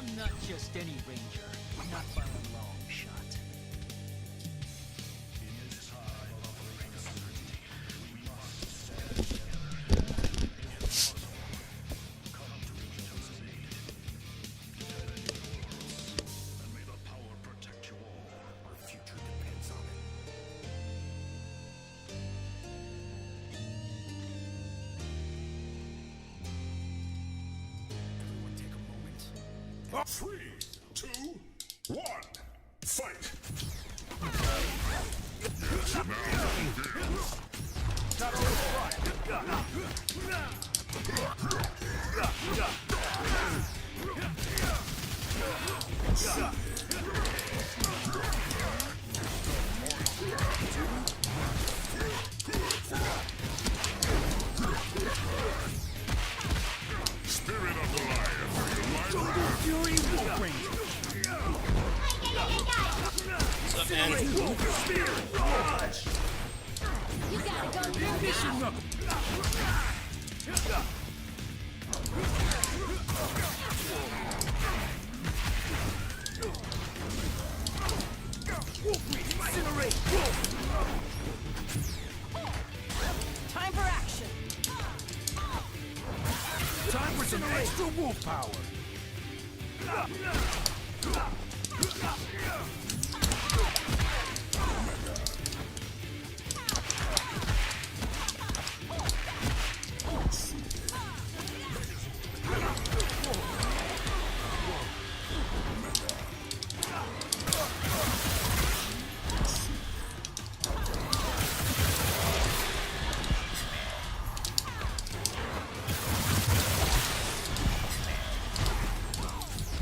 I'm not just any ranger. Not by a long shot. In this time of uncertainty, we must stand together. In the puzzle, come to each other's aid. Defend your worlds, and may the power protect you all. Our future depends on it. Everyone take a moment. 3, 2, 1, fight! Spirit of the lion, Fury Wolf Ranger. What's up, man? You gotta go. Mission Knuckle. Time for action. Time for some extra wolf power.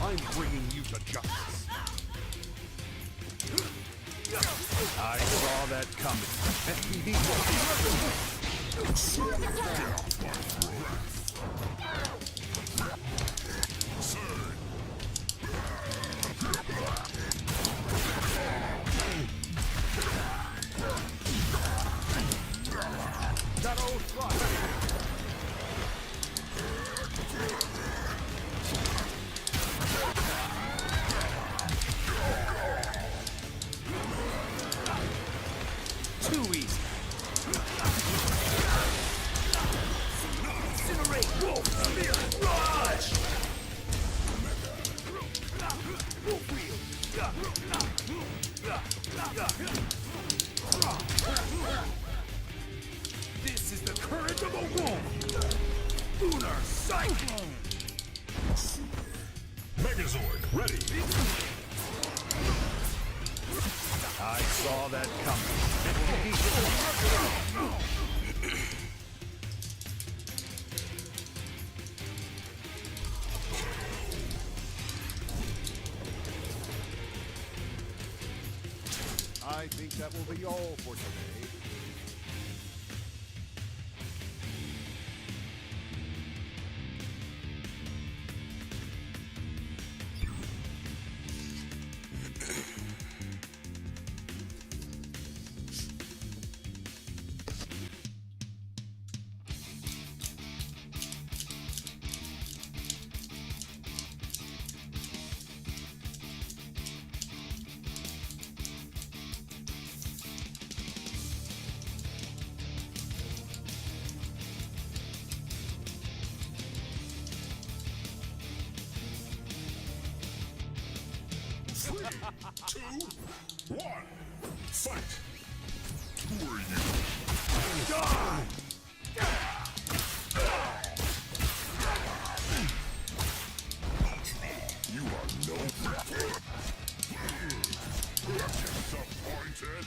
I'm bringing you to justice. I saw that coming. FPV that old truck. Too easy. Incinerate Wolf Spirit Rush! Wolf Wheel! This is the courage of a wolf! Lunar Cyclone! Megazord, ready! I saw that coming. I think that will be all for today. Three, two, one, fight! Who are you? Die! You are no threat. Disappointed?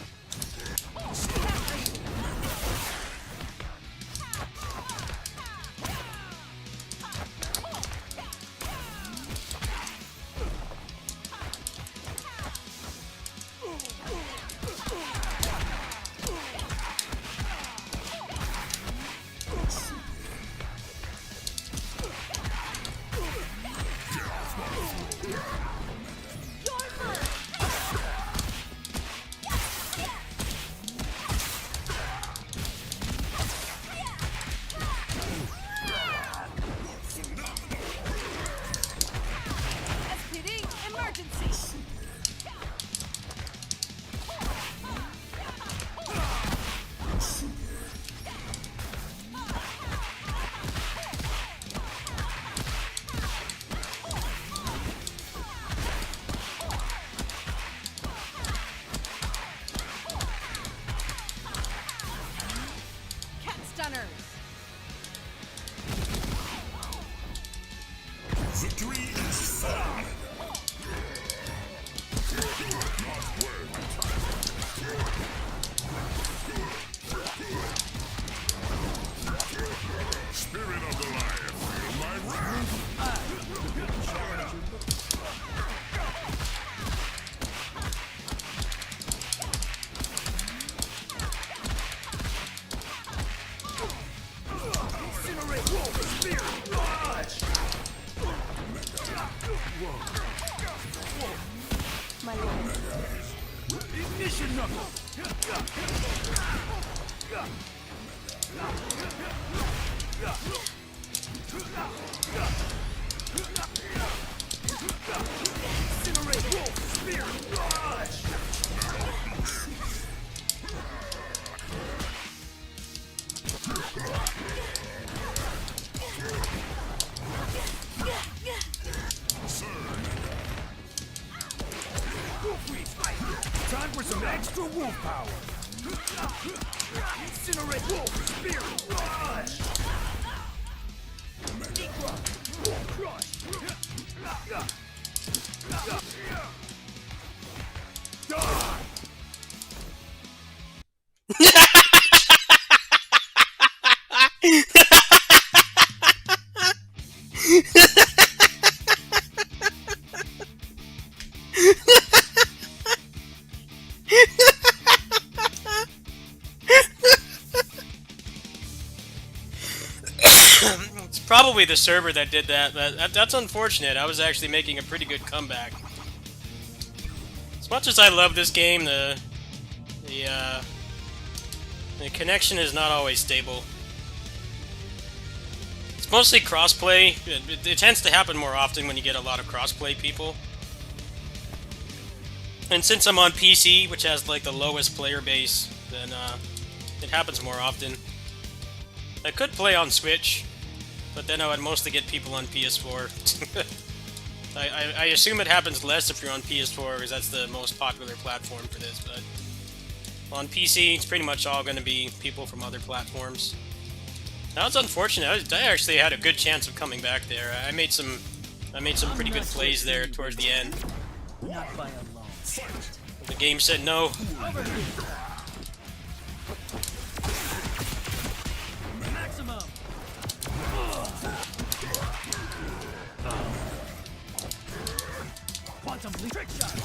Time for some extra wolf power. Incinerate wolf spirit rush. Die. It's probably the server that did that. That's unfortunate. I was actually making a pretty good comeback. As much as I love this game, the connection is not always stable. It's mostly crossplay. It tends to happen more often when you get a lot of crossplay people. And since I'm on PC, which has like the lowest player base, then it happens more often. I could play on Switch, but then I would mostly get people on PS4. I assume it happens less if you're on PS4, because that's the most popular platform for this, but on PC, it's pretty much all going to be people from other platforms. That was unfortunate. I actually had a good chance of coming back there. I made some pretty good plays there towards the end. Not by a long shot. The game said no. Maximum. Quantum leap. Trick shot.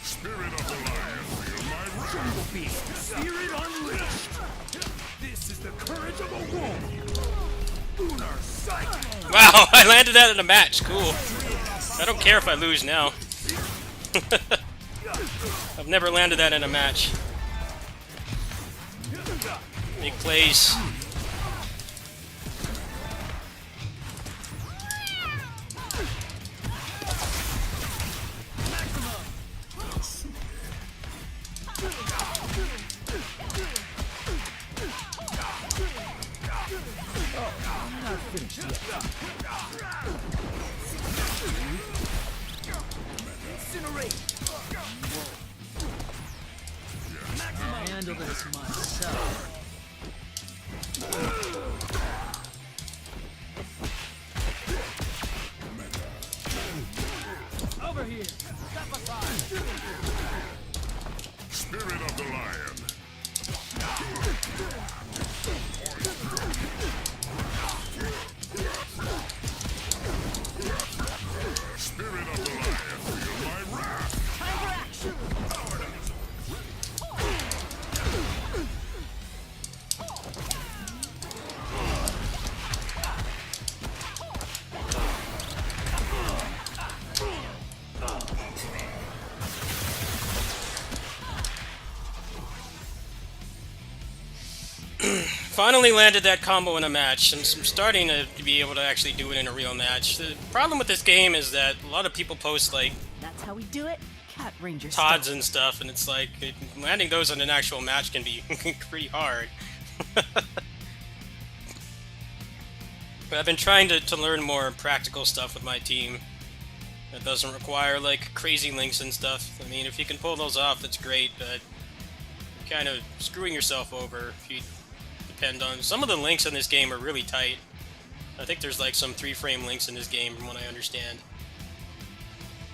Spirit of the lion, feel my jungle beast. Spirit unleashed. This is the courage of a wolf. Lunar cyclone. Wow, I landed that in a match. Cool. I don't care if I lose now. I've never landed that in a match. Big plays. Handle this myself. Over here. Step aside. Spirit of the lion. Spirit of the lion, feel my wrath. Time for action. Finally landed that combo in a match, and I'm starting to be able to actually do it in a real match. The problem with this game is that a lot of people post like That's how we do it. Cat Ranger TODs style. and stuff, and it's like landing those in an actual match can be pretty hard. But I've been trying to learn more practical stuff with my team that doesn't require like crazy links and stuff. I mean, if you can pull those off, that's great, but you're kind of screwing yourself over if you depend on... Some of the links in this game are really tight. I think there's like some 3-frame links in this game from what I understand.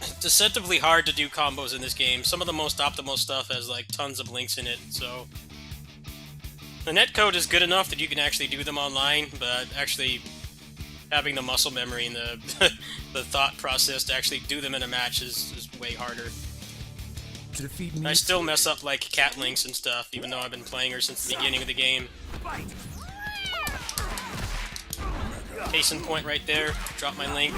It's deceptively hard to do combos in this game. Some of the most optimal stuff has like tons of links in it, so... The netcode is good enough that you can actually do them online, but actually having the muscle memory and the the thought process to actually do them in a match is way harder. To defeat me. I still mess up like cat links and stuff, even though I've been playing her since the beginning of the game. Case in point right there. Drop my link.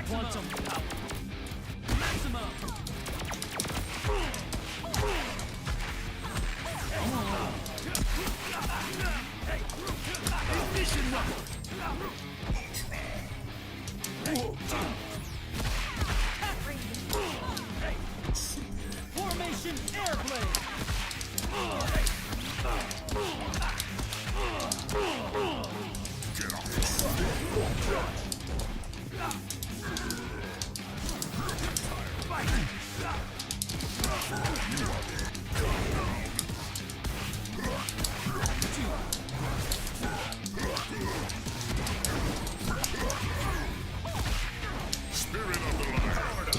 Quantum power. Maximum. Formation airblade.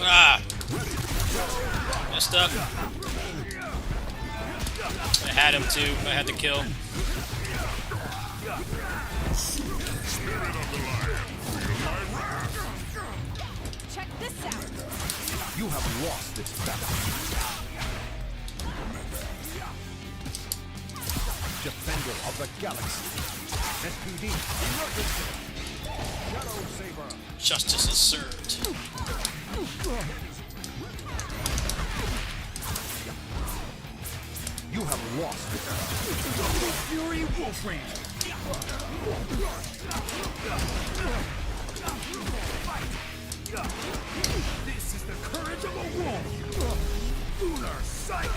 Ah! Messed up. I had him too. I had to kill. Check this out. You have lost this battle. Defender of the galaxy. SPD. Shadow Saber. Justice is served. You have lost this battle. Fury Wolfram. This is the courage of a wolf. Lunar sight.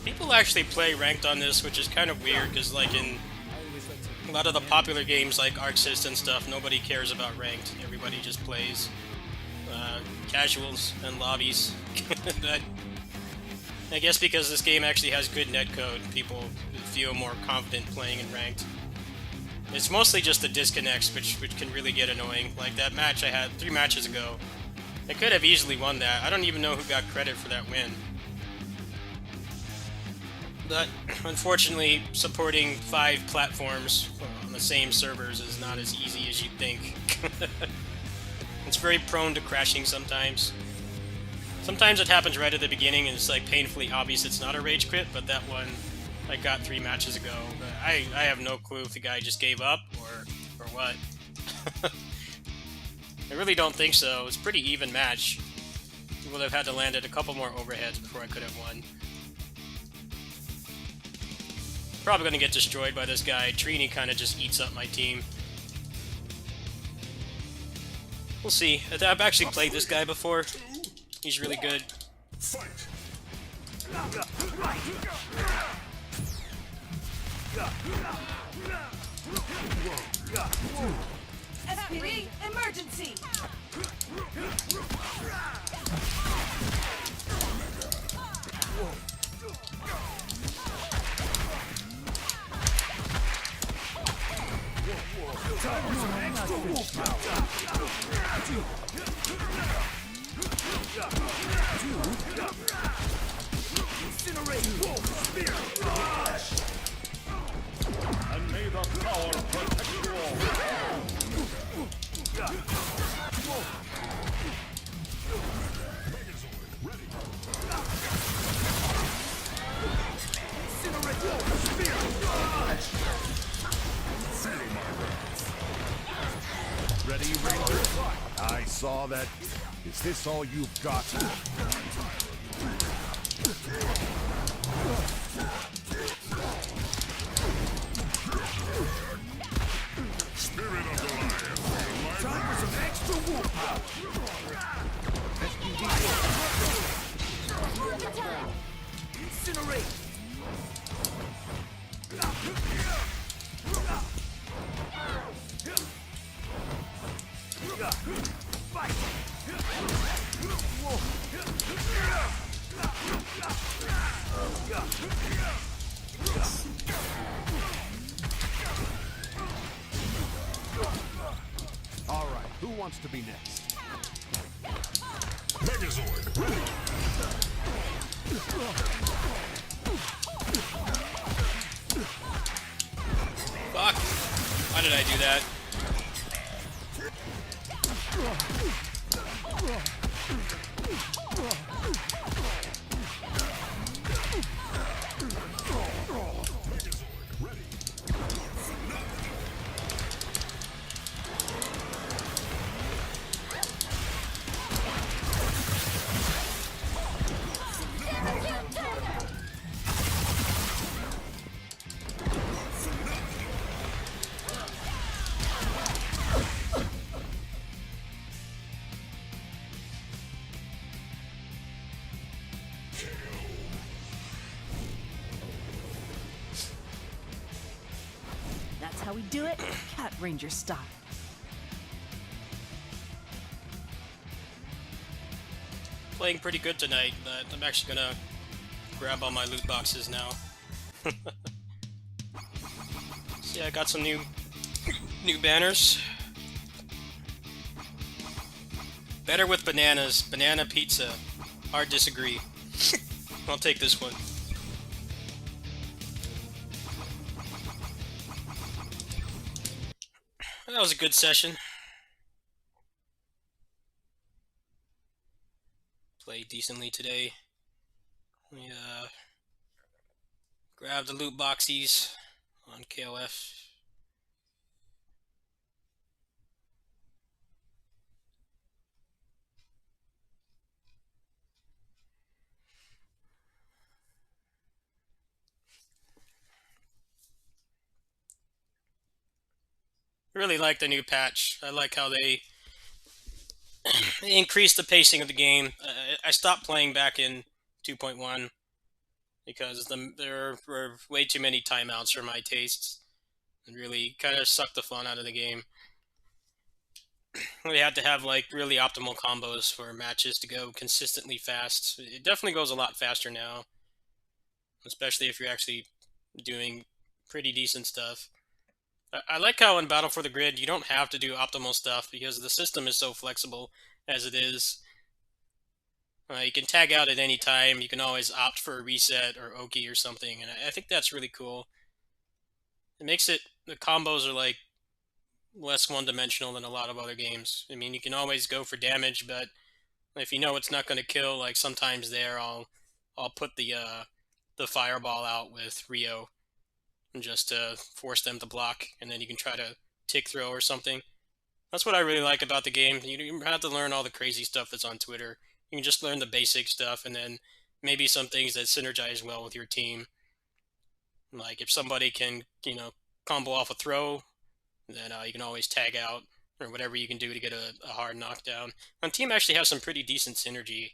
People actually play ranked on this, which is kind of weird, because like in a lot of the popular games like Arc Sys and stuff, nobody cares about ranked. Everybody just plays casuals and lobbies. But I guess because this game actually has good netcode, people feel more confident playing in ranked. It's mostly just the disconnects, which can really get annoying. Like that match I had 3 matches ago. I could have easily won that. I don't even know who got credit for that win. But unfortunately, supporting 5 platforms on the same servers is not as easy as you'd think. It's very prone to crashing sometimes. Sometimes it happens right at the beginning and it's like painfully obvious it's not a rage quit, but that one I got 3 matches ago. I have no clue if the guy just gave up or what. I really don't think so. It's a pretty even match. He would have had to land at a couple more overheads before I could have won. Probably gonna get destroyed by this guy. Trini kind of just eats up my team. We'll see. I've actually played this guy before. He's really good. SPD emergency. And may the power protect you all. Ready, Ranger? I saw that. Is this all you've got? Spirit of the lion. Time for some extra wolf power. Incinerate. Fight. All right, who wants to be next? Megazord, ready. Fuck! Why did I do that? That's how we do it, Cat Ranger style. Playing pretty good tonight, but I'm actually gonna grab all my loot boxes now. So yeah, I got some new banners. Better with bananas. Banana pizza. Hard disagree. I'll take this one. That was a good session. Played decently today. We grabbed the loot boxies on KOF. I really like the new patch. I like how they increased the pacing of the game. I stopped playing back in 2.1 because there were way too many timeouts for my tastes. It really kind of sucked the fun out of the game. We had to have like really optimal combos for matches to go consistently fast. It definitely goes a lot faster now, especially if you're actually doing pretty decent stuff. I like how in Battle for the Grid you don't have to do optimal stuff because the system is so flexible as it is. You can tag out at any time. You can always opt for a reset or Oki or something, and I think that's really cool. It makes it, the combos are like less one-dimensional than a lot of other games. I mean, you can always go for damage, but if you know it's not going to kill, like sometimes there I'll put the fireball out with Rio just to force them to block, and then you can try to tick throw or something. That's what I really like about the game. You don't have to learn all the crazy stuff that's on Twitter. You can just learn the basic stuff, and then maybe some things that synergize well with your team. Like if somebody can, combo off a throw, then you can always tag out, or whatever you can do to get a hard knockdown. My team actually has some pretty decent synergy.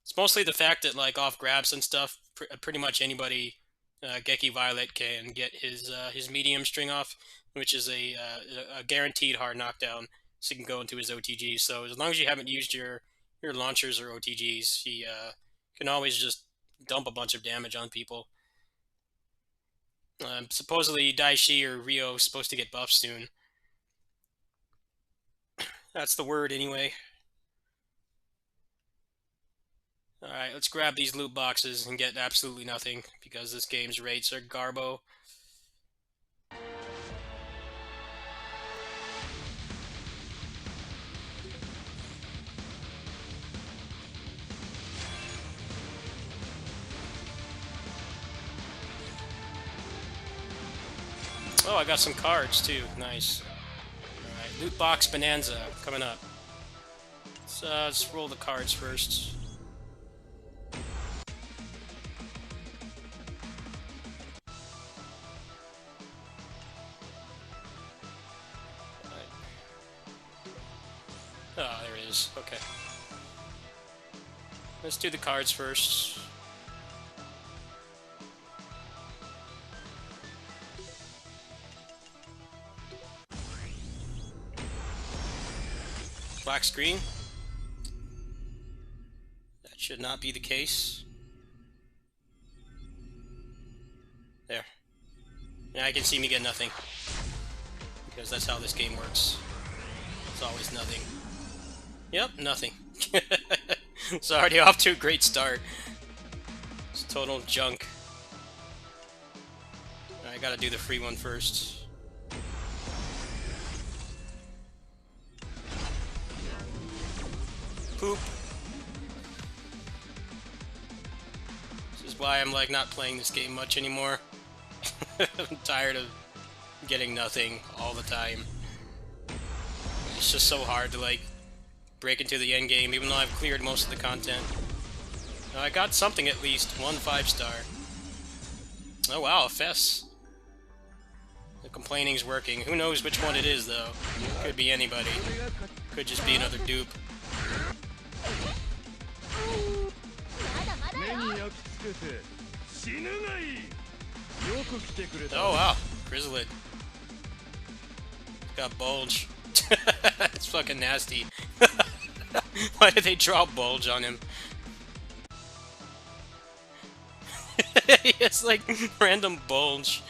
It's mostly the fact that like off grabs and stuff, pretty much anybody, Geki Violet can get his medium string off, which is a guaranteed hard knockdown, so he can go into his OTGs. So as long as you haven't used your launchers or OTGs, he can always just dump a bunch of damage on people. Supposedly Daishi or Rio is supposed to get buffed soon. That's the word anyway. Alright, let's grab these loot boxes and get absolutely nothing, because this game's rates are garbo. Oh, I got some cards too. Nice. Alright, loot box bonanza coming up. Let's roll the cards first. Oh, there it is. Okay. Let's do the cards first. Black screen. That Should not be the case. There. Now I can see me get nothing. Because that's how this game works. It's always nothing. Yep, nothing. It's already off to a great start. It's total junk. I gotta do the free one first. Poop. This is why I'm like not playing this game much anymore. I'm tired of getting nothing all the time. It's just so hard to like break into the end game, even though I've cleared most of the content. Now, I got something at least, 1 5-star. Oh wow, a Fess. The complaining's working. Who knows which one it is though? Could be anybody. Could just be another dupe. Oh wow, Grizzlet. Got bulge. It's fucking nasty. Why did they draw bulge on him? He has like random bulge.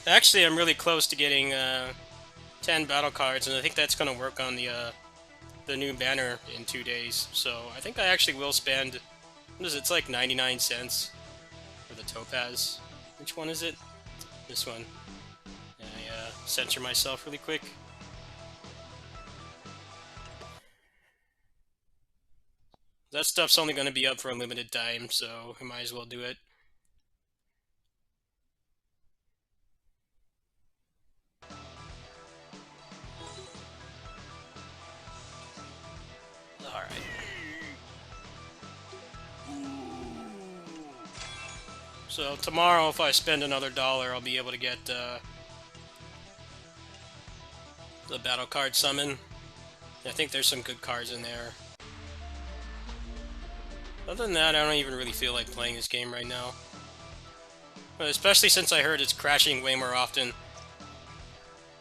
Actually, I'm really close to getting 10 battle cards, and I think that's going to work on the new banner in 2 days. So I think I actually will spend, what is it? It's like 99 cents for the topaz. Which one is it? This one. And I censor myself really quick. That stuff's only going to be up for a limited time, so we might as well do it. Alright. So tomorrow, if I spend another $1, I'll be able to get the battle card summon. I think there's some good cards in there. Other than that, I don't even really feel like playing this game right now. But especially since I heard it's crashing way more often.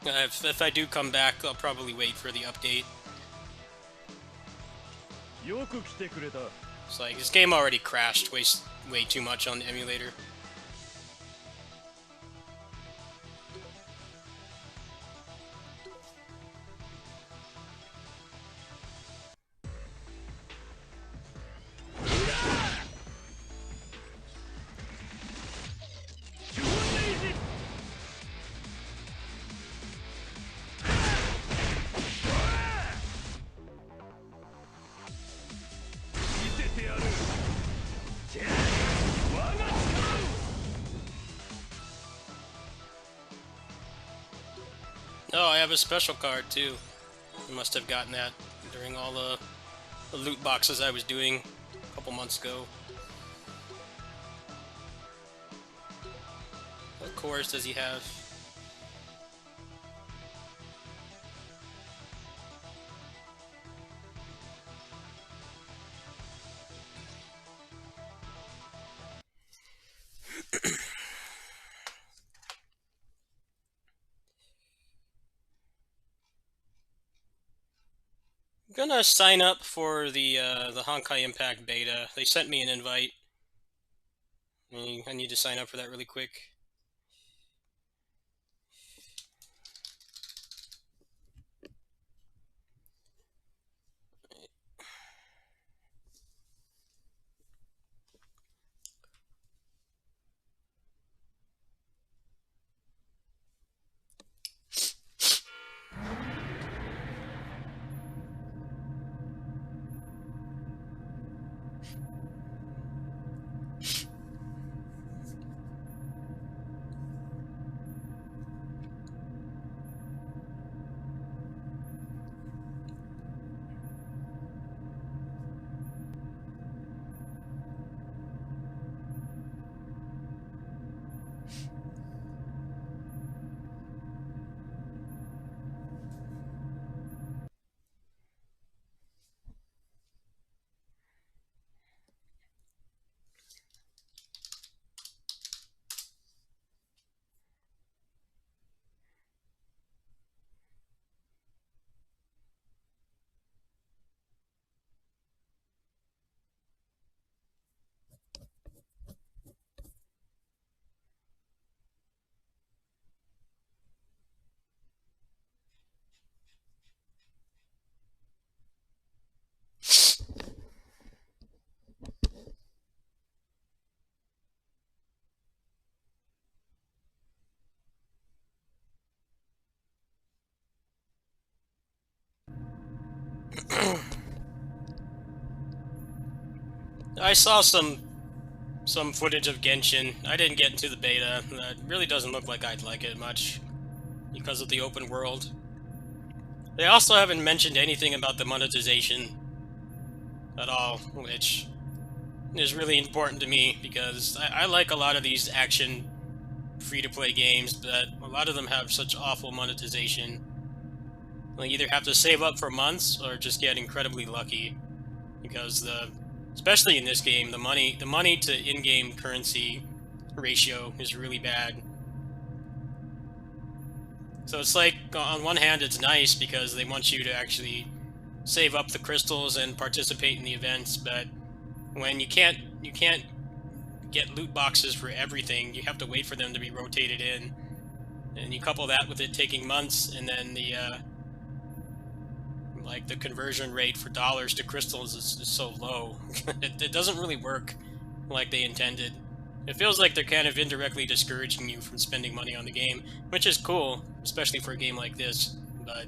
If I do come back, I'll probably wait for the update. It's like, this game already crashed way too much on the emulator. Oh, I have a special card too. I must have gotten that during all the loot boxes I was doing a couple months ago. What cores does he have? I'm gonna sign up for the Honkai Impact beta. They sent me an invite. I need to sign up for that really quick. I saw some footage of Genshin. I didn't get into the beta. That really doesn't look like I'd like it much because of the open world. They also haven't mentioned anything about the monetization at all, which is really important to me because I like a lot of these action free-to-play games, but a lot of them have such awful monetization. You either have to save up for months or just get incredibly lucky because especially in this game, the money to in-game currency ratio is really bad. So it's like, on one hand, it's nice because they want you to actually save up the crystals and participate in the events, but when you can't get loot boxes for everything, you have to wait for them to be rotated in, and you couple that with it taking months, and then the like the conversion rate for dollars to crystals is so low. It doesn't really work like they intended. It feels like they're kind of indirectly discouraging you from spending money on the game, which is cool, especially for a game like this, but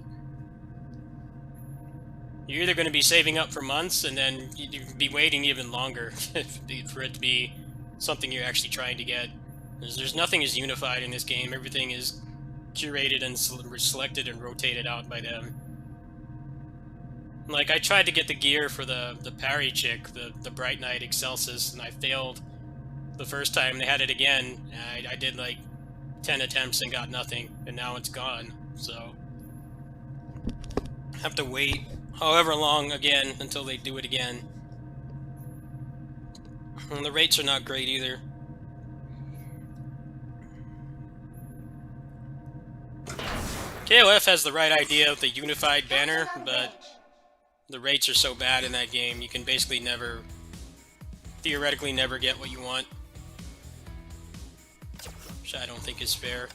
you're either going to be saving up for months and then you'd be waiting even longer for it to be something you're actually trying to get. There's nothing is unified in this game. Everything is curated and selected and rotated out by them. Like, I tried to get the gear for the parry chick, the Bright Knight Excelsis, and I failed the first time. They had it again. I did like 10 attempts and got nothing, and now it's gone. So I have to wait however long again until they do it again. And the rates are not great either. KOF has the right idea of the unified banner, but the rates are so bad in that game, you can basically theoretically never get what you want. Which I don't think is fair.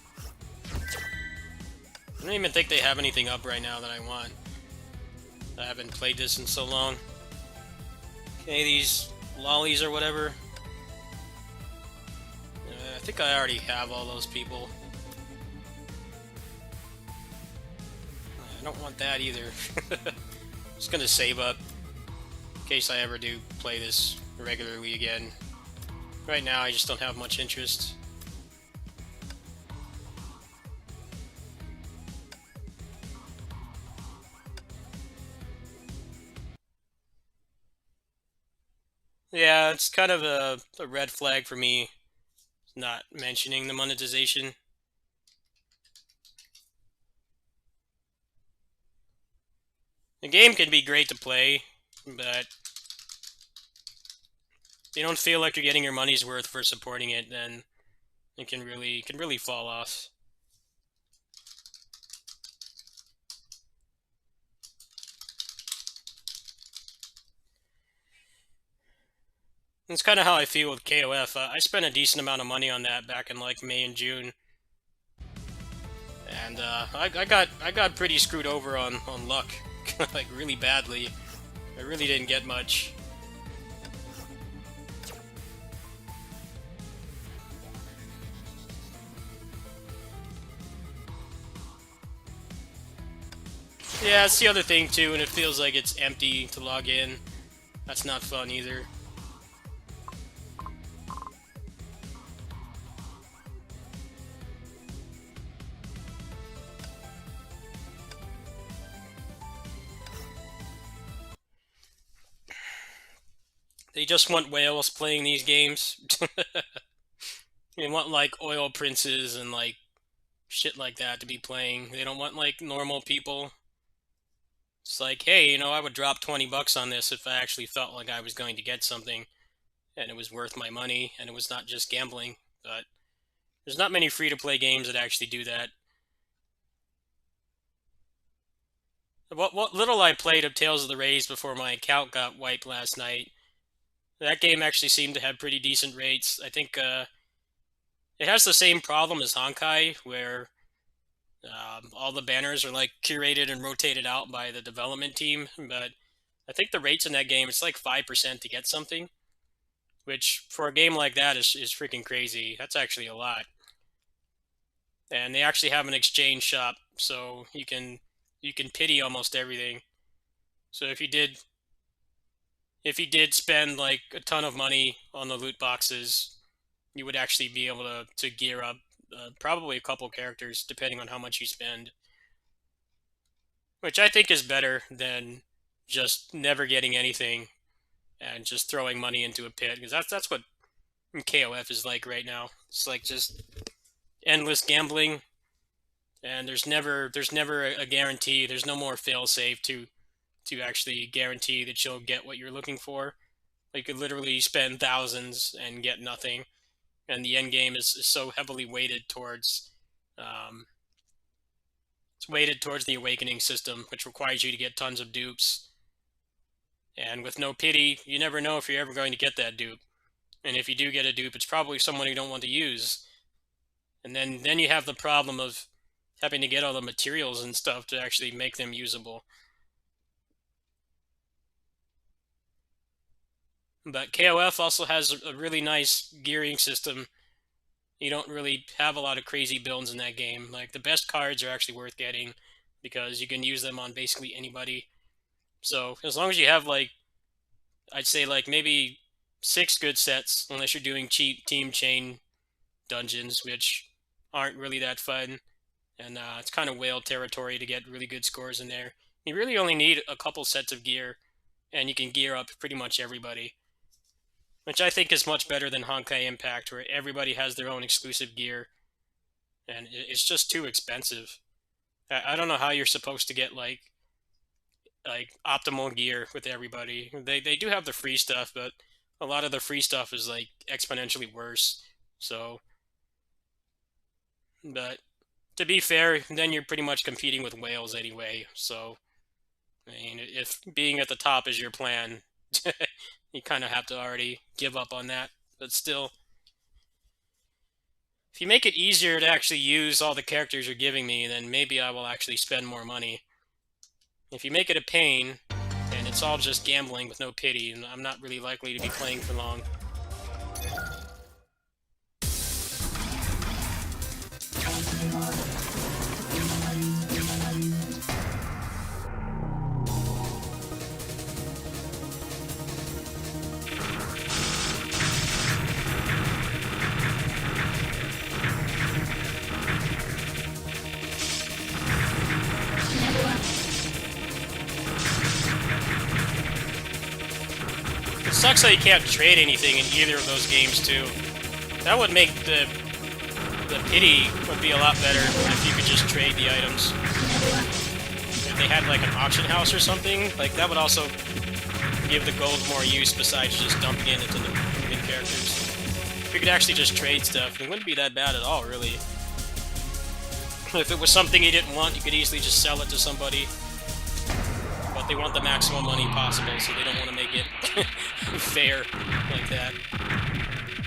I don't even think they have anything up right now that I want. I haven't played this in so long. Okay, these lollies or whatever. I think I already have all those people. I don't want that either. Just gonna save up in case I ever do play this regularly again. Right now I just don't have much interest. Yeah, it's kind of a red flag for me not mentioning the monetization. The game can be great to play, but if you don't feel like you're getting your money's worth for supporting it, then it can really fall off. It's kind of how I feel with KOF. I spent a decent amount of money on that back in like May and June, and I got pretty screwed over on luck, like really badly. I really didn't get much. Yeah, it's the other thing too, and it feels like it's empty to log in. That's not fun either. They just want whales playing these games. They want like oil princes and like shit like that to be playing. They don't want like normal people. It's like, hey, I would drop 20 bucks on this if I actually felt like I was going to get something and it was worth my money and it was not just gambling. But there's not many free-to-play games that actually do that. What little I played of Tales of the Rays before my account got wiped last night, that game actually seemed to have pretty decent rates. I think it has the same problem as Honkai, where all the banners are like curated and rotated out by the development team, but I think the rates in that game, it's like 5% to get something, which for a game like that is freaking crazy. That's actually a lot. And they actually have an exchange shop, so you can pity almost everything. So if you did spend like a ton of money on the loot boxes, you would actually be able to gear up probably a couple characters depending on how much you spend, which I think is better than just never getting anything and just throwing money into a pit, because that's what KOF is like right now. It's like just endless gambling, and there's never a guarantee. There's no more fail safe to actually guarantee that you'll get what you're looking for. You could literally spend thousands and get nothing, and the end game is so heavily weighted towards it's weighted towards the awakening system, which requires you to get tons of dupes. And with no pity, you never know if you're ever going to get that dupe. And if you do get a dupe, it's probably someone you don't want to use. And then you have the problem of having to get all the materials and stuff to actually make them usable. But KOF also has a really nice gearing system. You don't really have a lot of crazy builds in that game. Like, the best cards are actually worth getting because you can use them on basically anybody. So as long as you have, like, I'd say like maybe 6 good sets, unless you're doing cheap team chain dungeons, which aren't really that fun, and it's kind of whale territory to get really good scores in there. You really only need a couple sets of gear, and you can gear up pretty much everybody, which I think is much better than Honkai Impact, where everybody has their own exclusive gear, and it's just too expensive. I don't know how you're supposed to get like optimal gear with everybody. They do have the free stuff, but a lot of the free stuff is like exponentially worse. So, but to be fair, then you're pretty much competing with whales anyway. So, I mean, if being at the top is your plan, you kind of have to already give up on that. But still, if you make it easier to actually use all the characters you're giving me, then maybe I will actually spend more money. If you make it a pain, and it's all just gambling with no pity, and I'm not really likely to be playing for long. It sucks that you can't trade anything in either of those games too. That would make the pity would be a lot better if you could just trade the items. If they had like an auction house or something, like that would also give the gold more use besides just dumping it into the moving characters. If you could actually just trade stuff, it wouldn't be that bad at all, really. If it was something you didn't want, you could easily just sell it to somebody. But they want the maximum money possible, so they don't want to make it fair like that.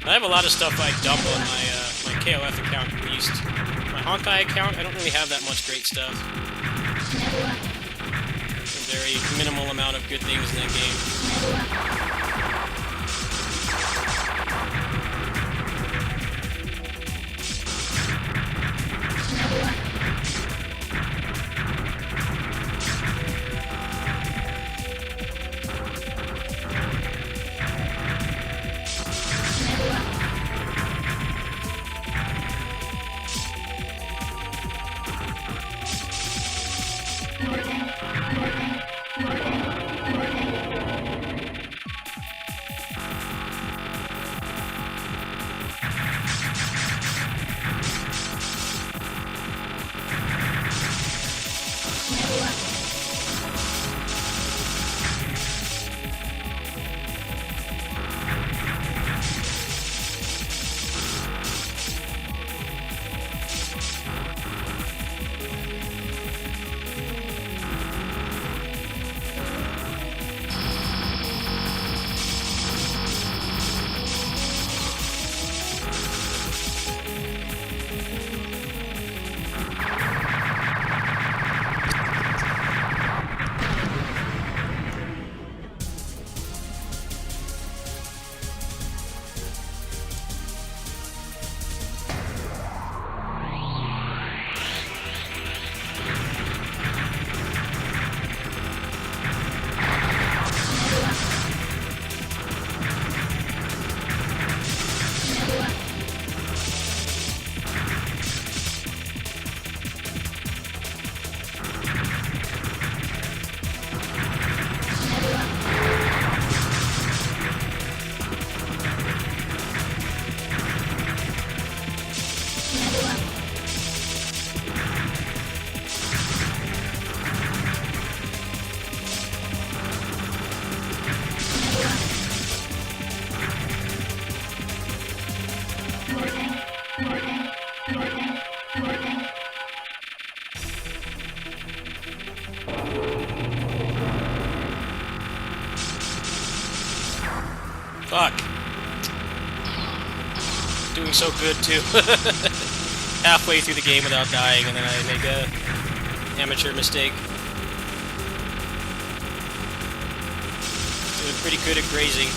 I have a lot of stuff I dump on my KOF account, at least. My Honkai account, I don't really have that much great stuff. A very minimal amount of good things in that game. Fuck. Doing so good, too. Halfway through the game without dying, and then I make a amateur mistake. Doing pretty good at grazing.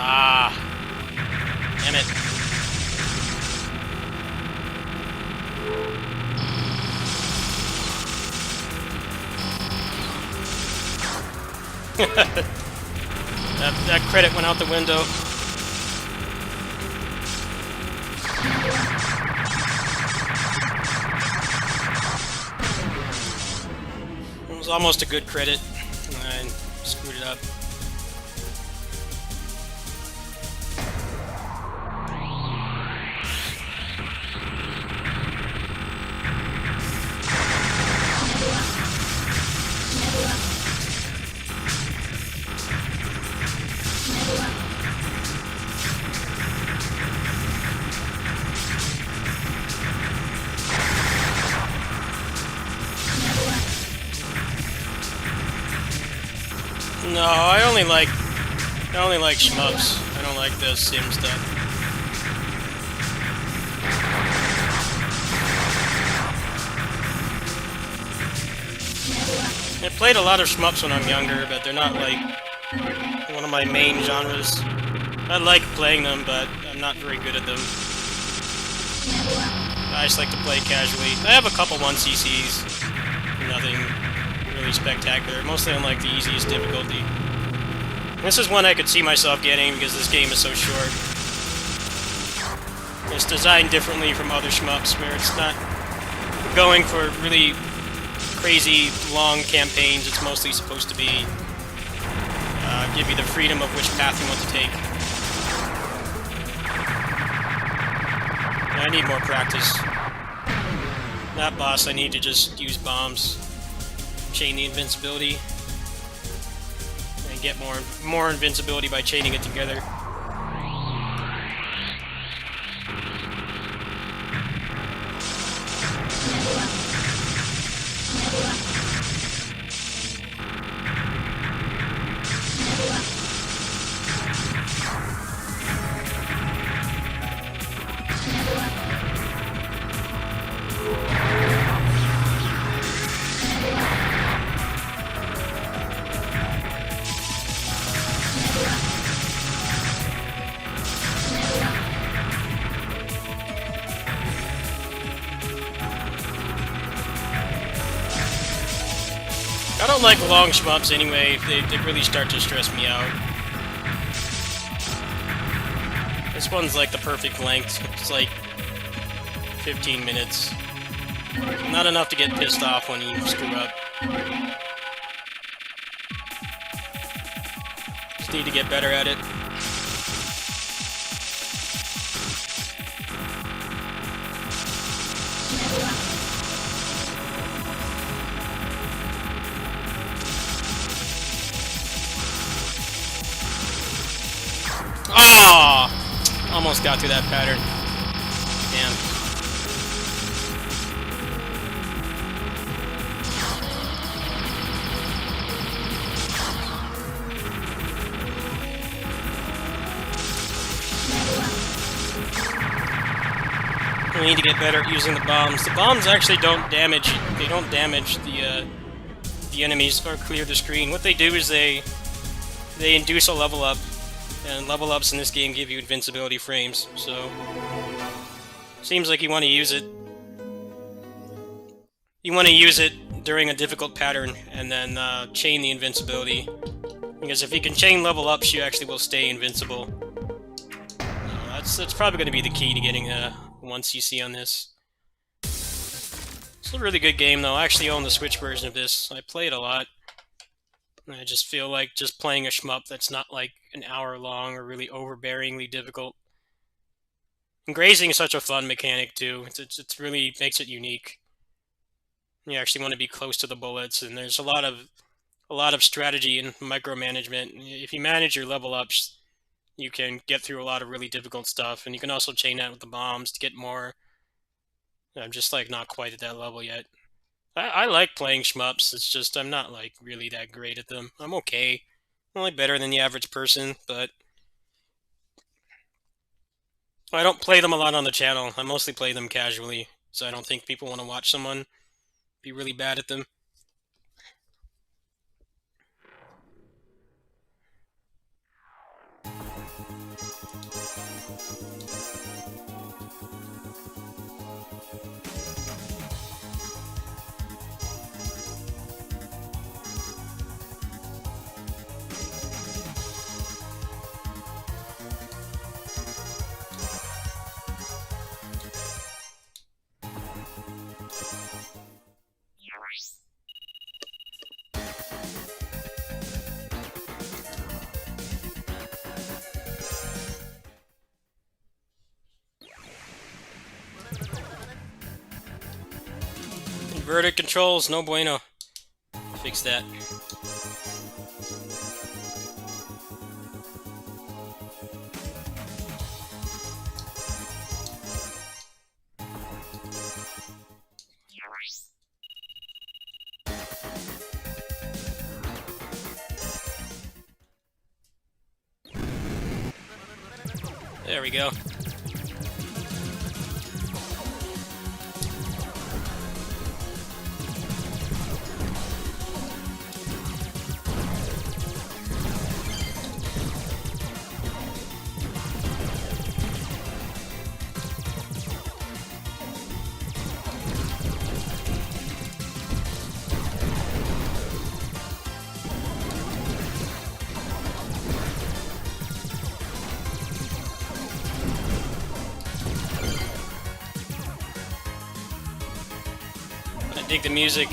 Ah, damn it. that credit went out the window. It was almost a good credit, and I screwed it up. No, I only like shmups. I don't like the sim stuff. I played a lot of shmups when I'm younger, but they're not like one of my main genres. I like playing them, but I'm not very good at them. I just like to play casually. I have a couple 1cc's. Nothing really spectacular. Mostly on like the easiest difficulty. This is one I could see myself getting because this game is so short. It's designed differently from other shmups where it's not going for really crazy long campaigns. It's mostly supposed to be give you the freedom of which path you want to take. I need more practice. That boss, I need to just use bombs, chain the invincibility, and get more invincibility by chaining it together. I don't like long shmups anyway. They really start to stress me out. This one's like the perfect length. It's like 15 minutes. Not enough to get pissed off when you screw up. Just need to get better at it. Ah! Almost got through that pattern. Damn. We need to get better at using the bombs. The bombs actually don't damage. They don't damage the enemies or clear the screen. What they do is they induce a level up. And level ups in this game give you invincibility frames, so seems like you want to use it. You want to use it during a difficult pattern and then chain the invincibility. Because if you can chain level ups, you actually will stay invincible. That's probably going to be the key to getting 1cc on this. It's a really good game, though. I actually own the Switch version of this. I play it a lot. I just feel like just playing a shmup that's not like an hour long or really overbearingly difficult. And grazing is such a fun mechanic, too. It's really makes it unique. You actually want to be close to the bullets, and there's a lot of strategy and micromanagement. If you manage your level ups, you can get through a lot of really difficult stuff, and you can also chain out with the bombs to get more. I'm just like not quite at that level yet. I like playing shmups. It's just I'm not like really that great at them. I'm okay. I'm only better than the average person, but I don't play them a lot on the channel. I mostly play them casually, so I don't think people want to watch someone be really bad at them. Inverted controls, no bueno. Fix that. There we go. I dig the music.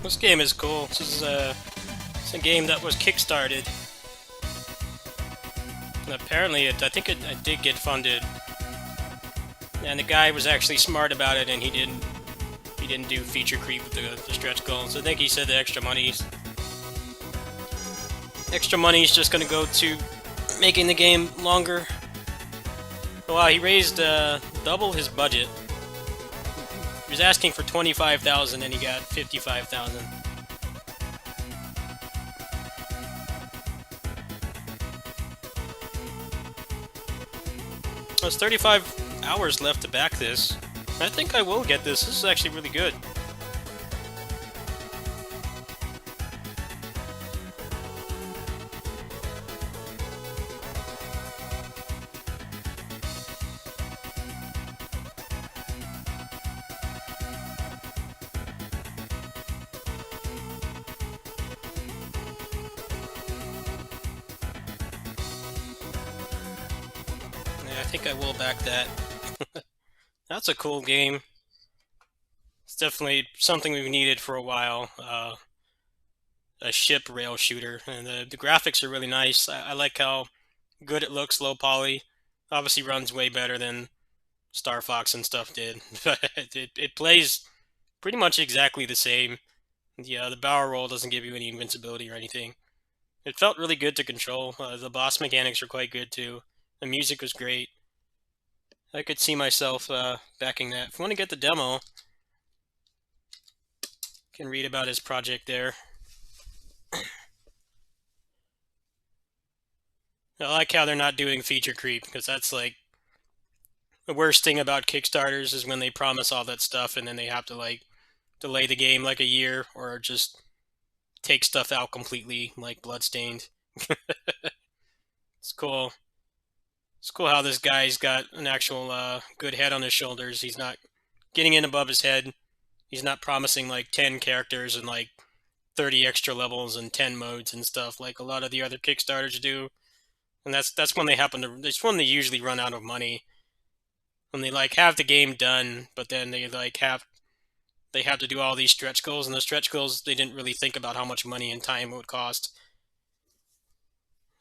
This game is cool. This is it's a game that was kickstarted. And apparently, I think it did get funded. And the guy was actually smart about it, and he didn't do feature creep with the stretch goals. I think he said the extra money's just gonna go to making the game longer. Wow, he raised double his budget. He was asking for 25,000 and he got 55,000. There's 35 hours left to back this. I think I will get this. This is actually really good. Yeah, I think I will back that. That's a cool game. It's definitely something we've needed for a while. A ship rail shooter, and the graphics are really nice. I like how good it looks, low poly. Obviously runs way better than Star Fox and stuff did. But it plays pretty much exactly the same. The barrel roll doesn't give you any invincibility or anything. It felt really good to control. The boss mechanics are quite good too. The music was great. I could see myself backing that. If you want to get the demo, you can read about his project there. I like how they're not doing feature creep, because that's like the worst thing about Kickstarters is when they promise all that stuff and then they have to like delay the game like a year or just take stuff out completely, like Bloodstained. It's cool. It's cool how this guy's got an actual good head on his shoulders. He's not getting in above his head. He's not promising like 10 characters and like 30 extra levels and 10 modes and stuff like a lot of the other Kickstarters do. And that's when that's when they usually run out of money. When they like have the game done, but then they have to do all these stretch goals, and the stretch goals they didn't really think about how much money and time it would cost.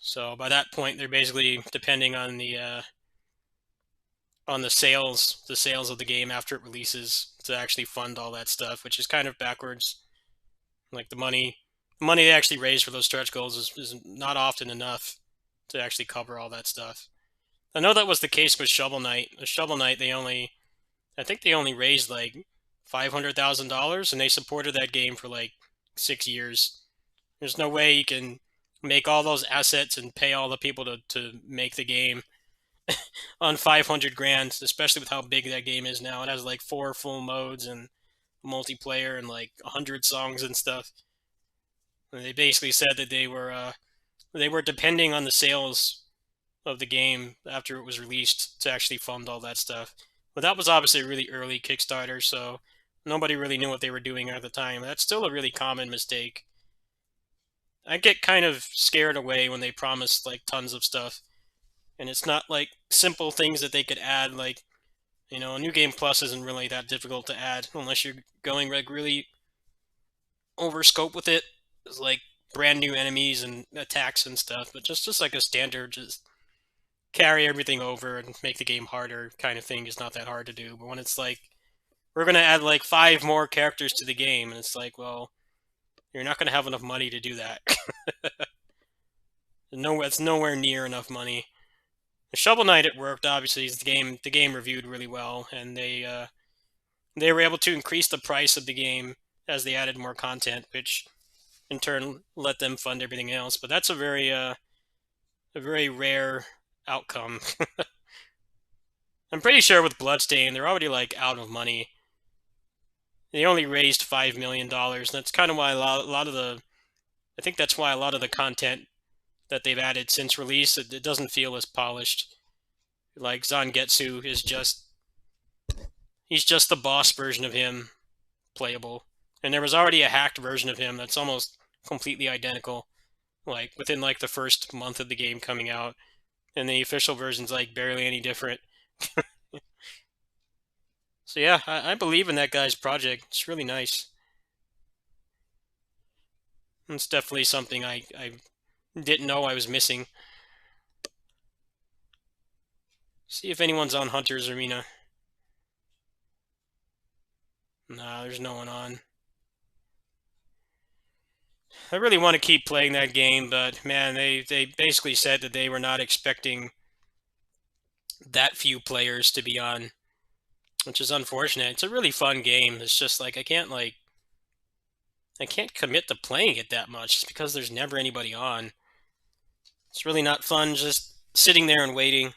So by that point, they're basically depending on the sales of the game after it releases to actually fund all that stuff, which is kind of backwards. Like the money they actually raise for those stretch goals is not often enough to actually cover all that stuff. I know that was the case with Shovel Knight. The Shovel Knight, I think they only raised like $500,000, and they supported that game for like 6 years. There's no way you can make all those assets and pay all the people to make the game on 500 grand, especially with how big that game is now. It has like 4 full modes and multiplayer and like 100 songs and stuff. And they basically said that they were depending on the sales of the game after it was released to actually fund all that stuff. But that was obviously a really early Kickstarter, so nobody really knew what they were doing at the time. That's still a really common mistake. I get kind of scared away when they promise like tons of stuff, and it's not like simple things that they could add. Like, New Game Plus isn't really that difficult to add unless you're going like really over scope with it. It's like brand new enemies and attacks and stuff, but just like a standard, just carry everything over and make the game harder kind of thing is not that hard to do. But when it's like, we're going to add like 5 more characters to the game, and it's like, well, you're not going to have enough money to do that. It's nowhere near enough money. The Shovel Knight, it worked, obviously. The game reviewed really well, and they were able to increase the price of the game as they added more content, which in turn let them fund everything else. But that's a very rare outcome. I'm pretty sure with Bloodstained, they're already like out of money. They only raised $5 million. That's kind of why I think that's why a lot of the content that they've added since release, it doesn't feel as polished. Like Zangetsu he's just the boss version of him playable. And there was already a hacked version of him that's almost completely identical, like within like the first month of the game coming out. And the official version's like barely any different. So yeah, I believe in that guy's project. It's really nice. It's definitely something I didn't know I was missing. See if anyone's on Hunter's Arena. Nah, there's no one on. I really want to keep playing that game, but man, they basically said that they were not expecting that few players to be on, which is unfortunate. It's a really fun game. It's just like I can't commit to playing it that much just because there's never anybody on. It's really not fun just sitting there and waiting.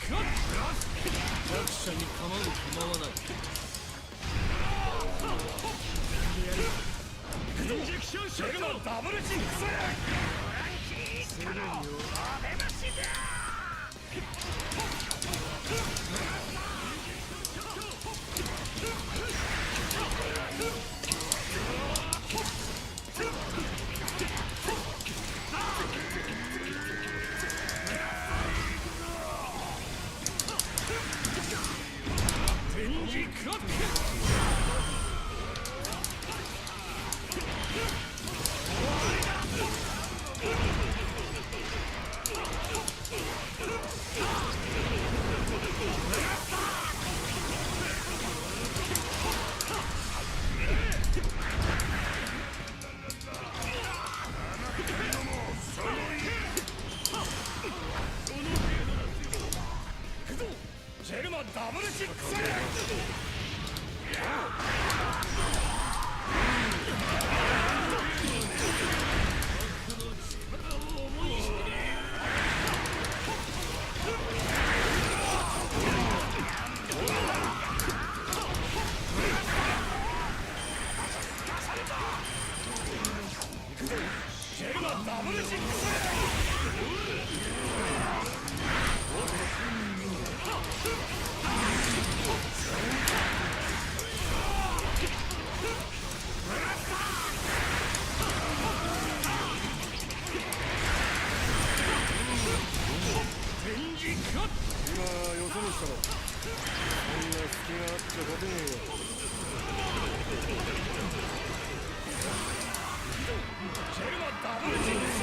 弱者に構う構わない。シェルのダブルシックス。シェルのダブルシックス。シェルのダブルシックス。今よそにしたろ。そんな隙があっちゃ勝てねえよ。シェルのダブルシックス。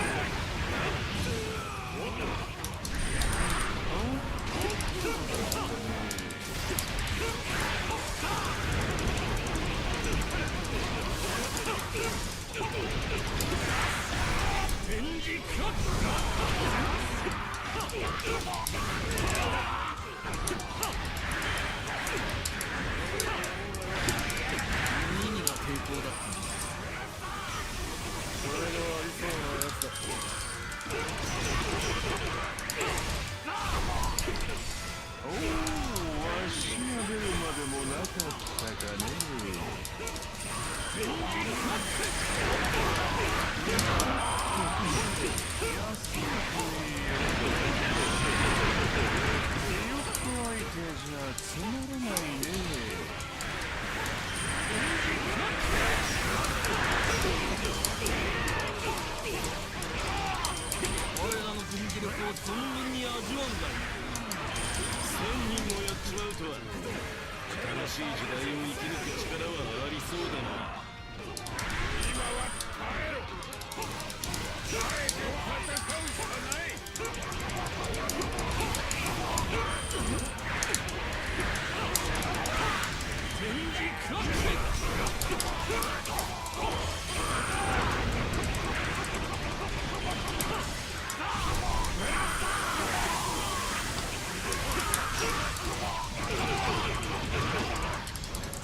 何が抵抗だったんだ。これのありそうなやつだ。おお、わしが出るまでもなかったかね。よく相手じゃつまらないね。我らの軍事力を存分に味わうんだい。1000人もやっちまうとは悲しい時代を生き抜く力はありそうだな。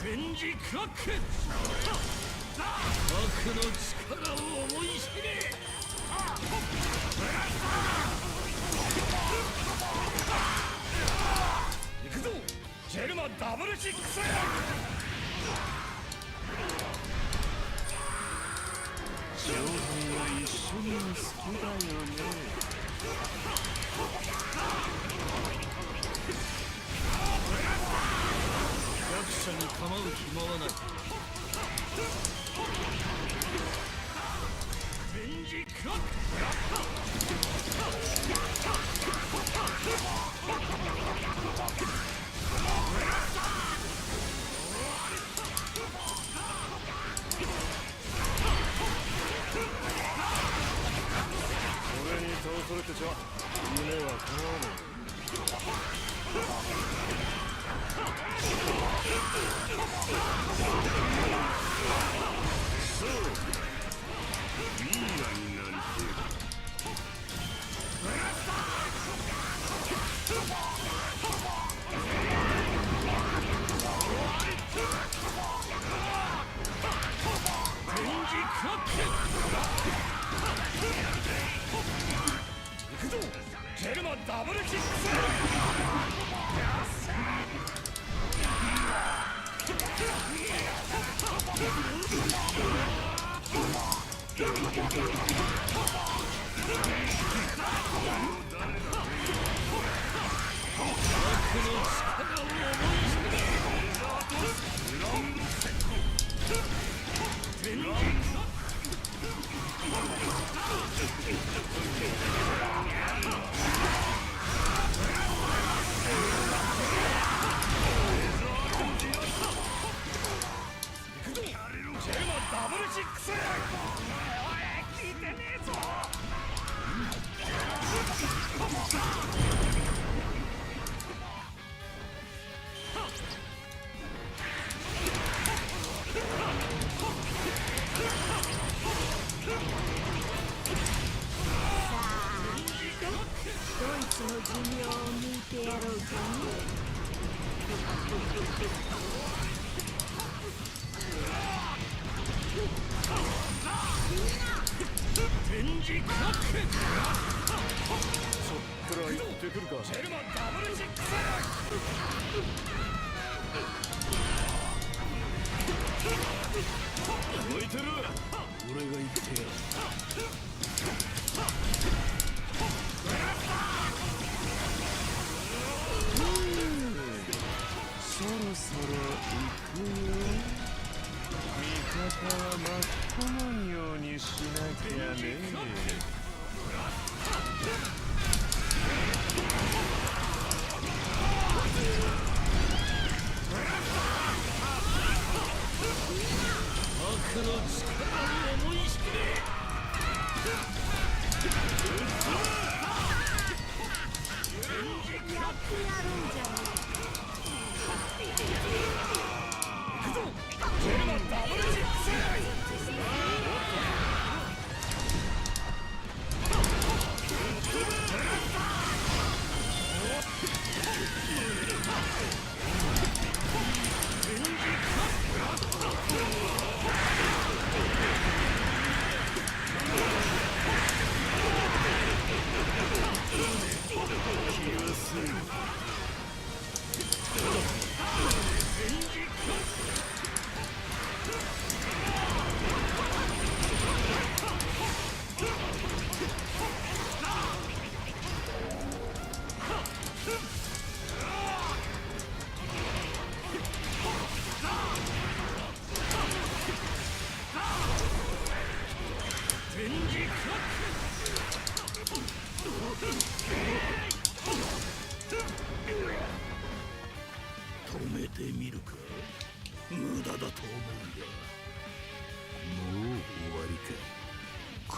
電磁クラック。悪の力を思い知れ。行くぞシェルのダブルシックス。勝敗は一緒に好きだよね。弱者に構う暇はない。電磁クラック。俺に倒されてちゃ夢は叶わない。そうミイラになりて行くぞシェルのダブルシックス。くらい行ってくるか。向いてる。俺が言ってやる。そろそろ行くよ。味方は巻き込まんようにしなきゃね。悪の力に思いしきれ。止めてみるか。無駄だと思うんだ。もう終わりか。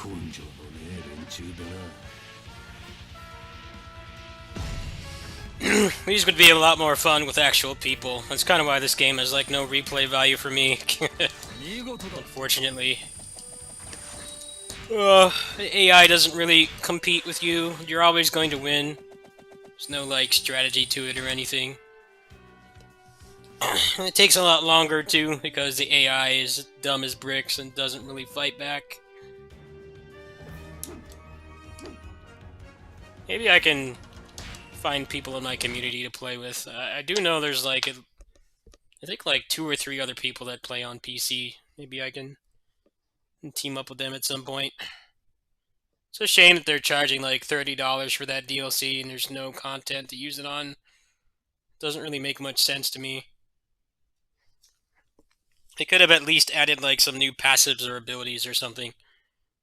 根性のねえ連中だな。These would be a lot more fun with actual people. That's kind of why this game has like no replay value for me. Unfortunately. The AI doesn't really compete with you. You're always going to win. There's no like strategy to it or anything. It takes a lot longer too because the AI is dumb as bricks and doesn't really fight back. Maybe I can find people in my community to play with. I do know there's like, I think like 2 or 3 other people that play on PC. Maybe I can team up with them at some point. It's a shame that they're charging like $30 for that DLC and there's no content to use it on. Doesn't really make much sense to me. They could have at least added like some new passives or abilities or something.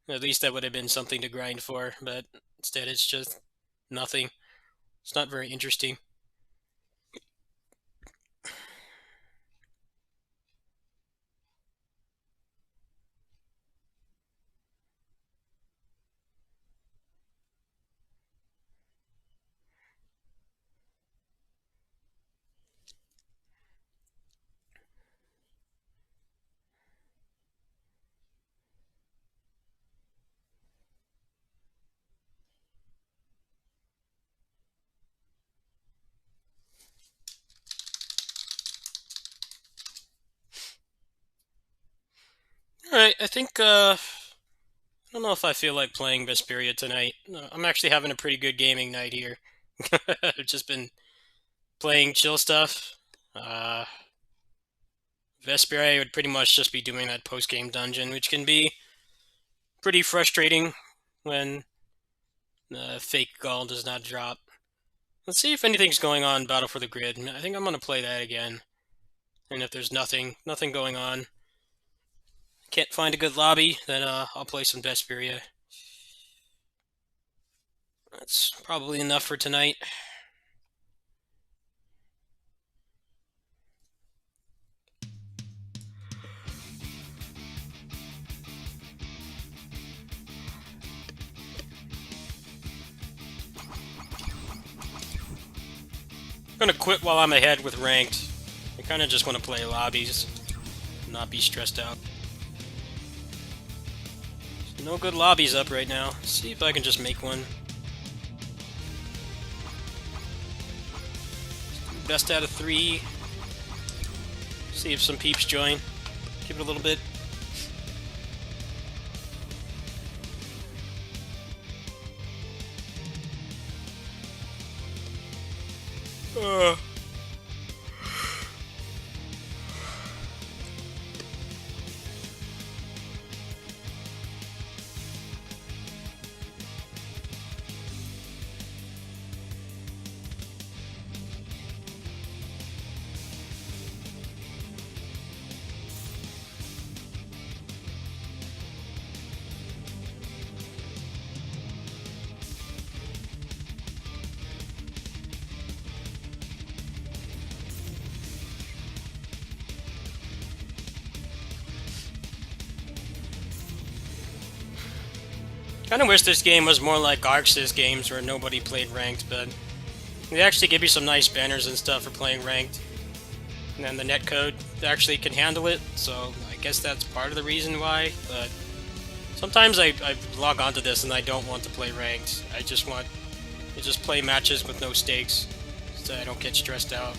At least that would have been something to grind for, but instead it's just nothing. It's not very interesting. Alright, I think, I don't know if I feel like playing Vesperia tonight. I'm actually having a pretty good gaming night here. I've just been playing chill stuff. Vesperia would pretty much just be doing that post-game dungeon, which can be pretty frustrating when Fake Gull does not drop. Let's see if anything's going on in Battle for the Grid. I think I'm gonna play that again. And if there's nothing going on, can't find a good lobby, then I'll play some Vesperia. That's probably enough for tonight. I'm gonna quit while I'm ahead with ranked. I kinda just wanna play lobbies, not be stressed out. No good lobbies up right now. See if I can just make one. Best out of 3. See if some peeps join. Give it a little bit. Kinda wish this game was more like Arx's games where nobody played ranked, but they actually give you some nice banners and stuff for playing ranked. And then the netcode actually can handle it, so I guess that's part of the reason why, but sometimes I log onto this and I don't want to play ranked. I just want to just play matches with no stakes, so I don't get stressed out.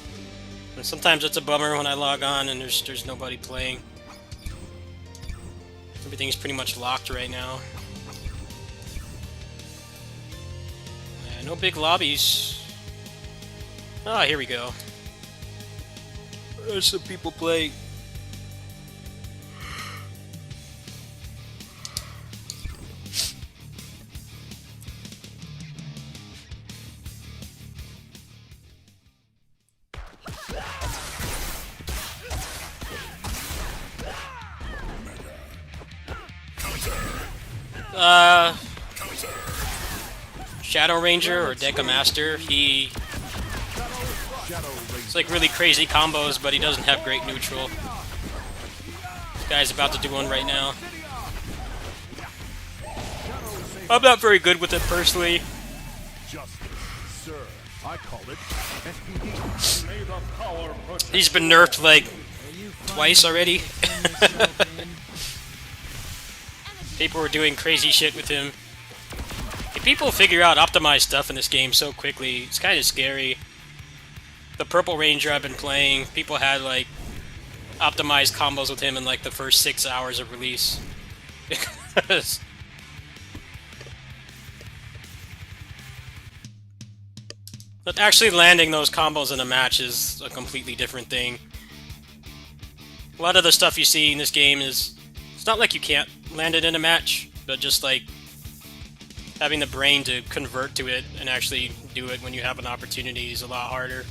And sometimes it's a bummer when I log on and there's nobody playing. Everything's pretty much locked right now. No big lobbies. Ah, here we go. There's some people playing. Shadow Ranger or Deca Master, it's like really crazy combos, but he doesn't have great neutral. This guy's about to do one right now. I'm not very good with it personally. He's been nerfed like twice already. People were doing crazy shit with him. People figure out optimized stuff in this game so quickly, it's kind of scary. The Purple Ranger I've been playing, people had like optimized combos with him in like the first 6 hours of release. But actually landing those combos in a match is a completely different thing. A lot of the stuff you see in this game is, it's not like you can't land it in a match, but just like having the brain to convert to it and actually do it when you have an opportunity is a lot harder.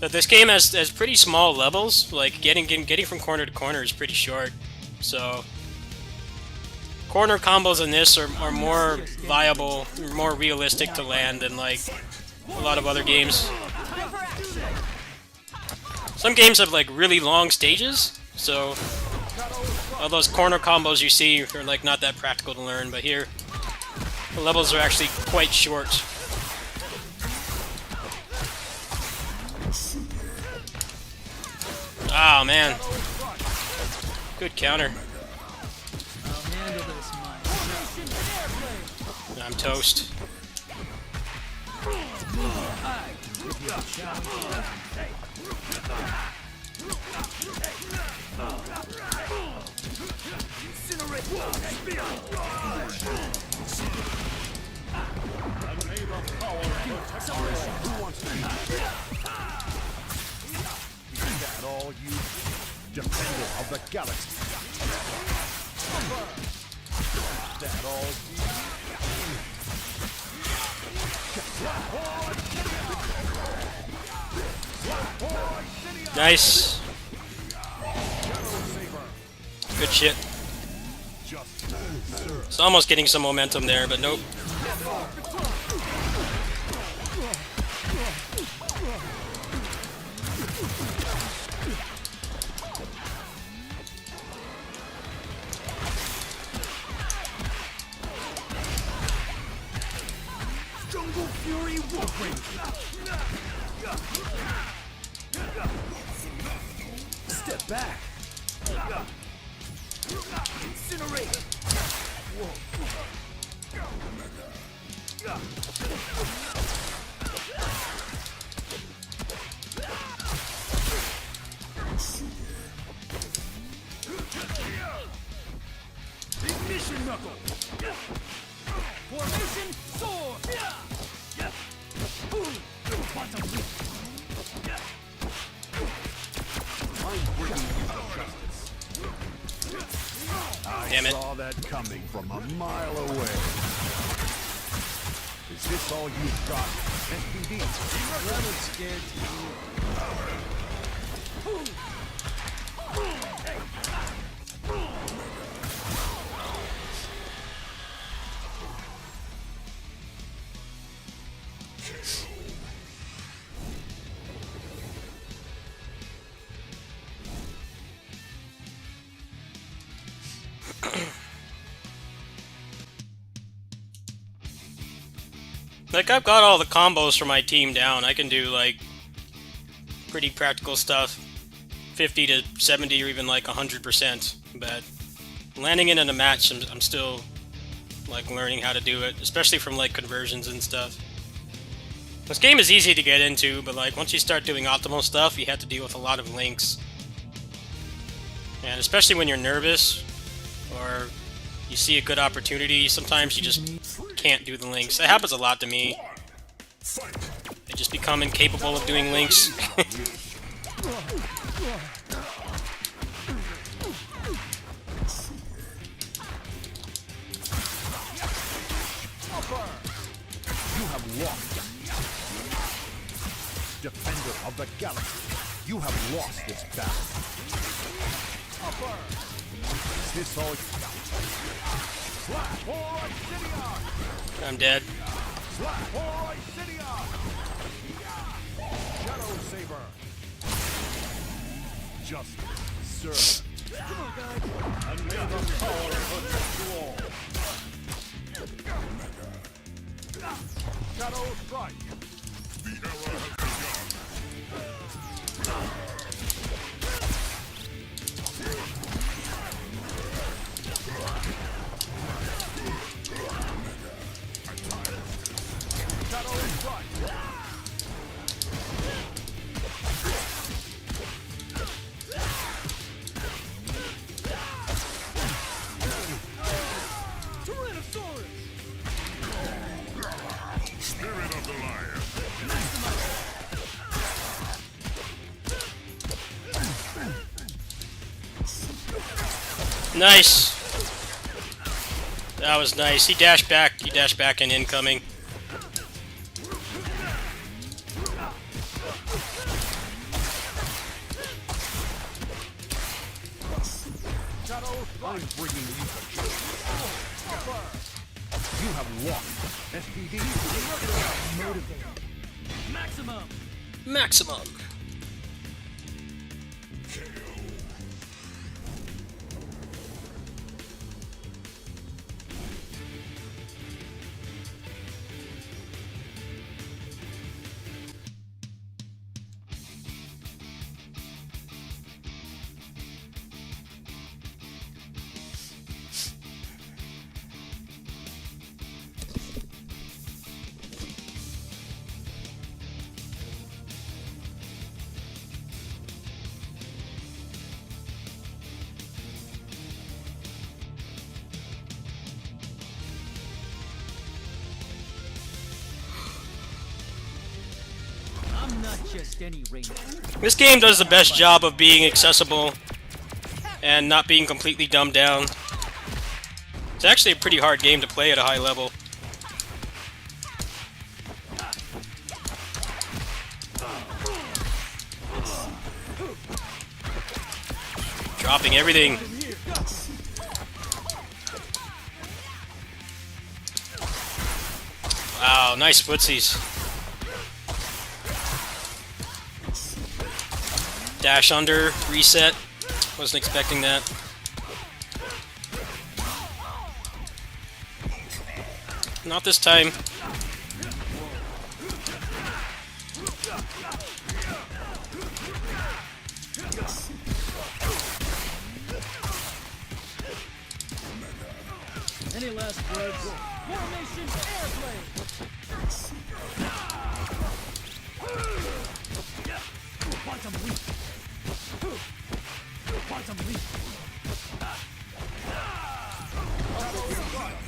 But this game has pretty small levels, like getting from corner to corner is pretty short, so corner combos in this are more viable, more realistic to land than like a lot of other games. Some games have like really long stages, so all those corner combos you see are like not that practical to learn, but here the levels are actually quite short. Oh man. Good counter. I'm toast. That all you defender of the galaxy. That all you Nice. Good shit. It's almost getting some momentum there, but nope. Jungle Fury Wolf Ranger. Step back. Incinerate. Ignition knuckle. Formation sword. Quantum leap. Damn it. Saw that coming from a mile away. Is this all you've got? SPD. Rabbit scared to Like, I've got all the combos for my team down. I can do, like, pretty practical stuff. 50 to 70 or even, like, 100%. But landing it in a match, I'm still, like, learning how to do it. Especially from, like, conversions and stuff. This game is easy to get into, but, like, once you start doing optimal stuff, you have to deal with a lot of links. And especially when you're nervous, or you see a good opportunity, sometimes you just can't do the links. That happens a lot to me. I just become incapable of doing links. You have lost. Defender of the galaxy, you have lost this battle. Is this all? I'm dead. Shadow Saber. Justice served. And may the power protect you all. Shadow Strike. The era has Nice. That was nice. He dashed back and incoming. I'm bringing you the You have lost. SPD. maximum. Maximum. I'm not just any ranger. This game does the best job of being accessible and not being completely dumbed down. It's actually a pretty hard game to play at a high level. Dropping everything. Wow, nice footsies. Dash under, reset. Wasn't expecting that. Not this time. Any last words? Formation airplane! Quantum leap. Quantum leap.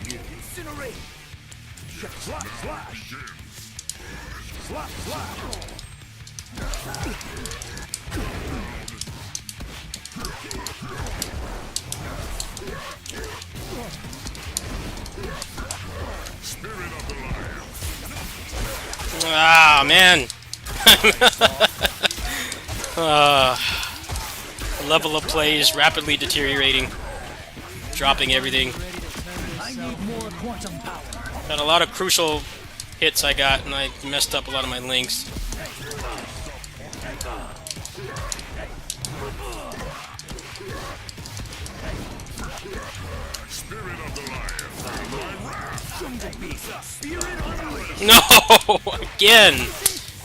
Incinerate. Slash, slash. Slash, slash. Ah, man. Level of play is rapidly deteriorating. Dropping everything. I need more quantum power. Got a lot of crucial hits I got, and I messed up a lot of my links. No! Again!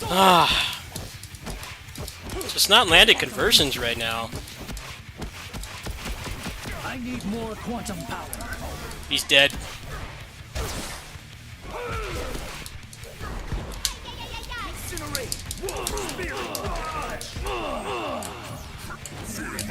Ah. Just not landing conversions right now. I need more quantum power. He's dead. Incinerate. Spirit.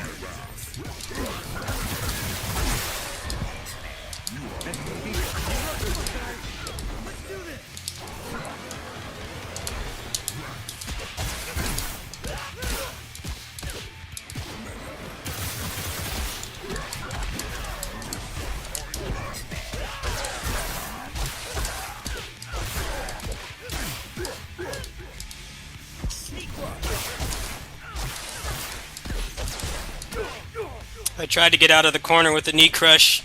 I tried to get out of the corner with the knee crush,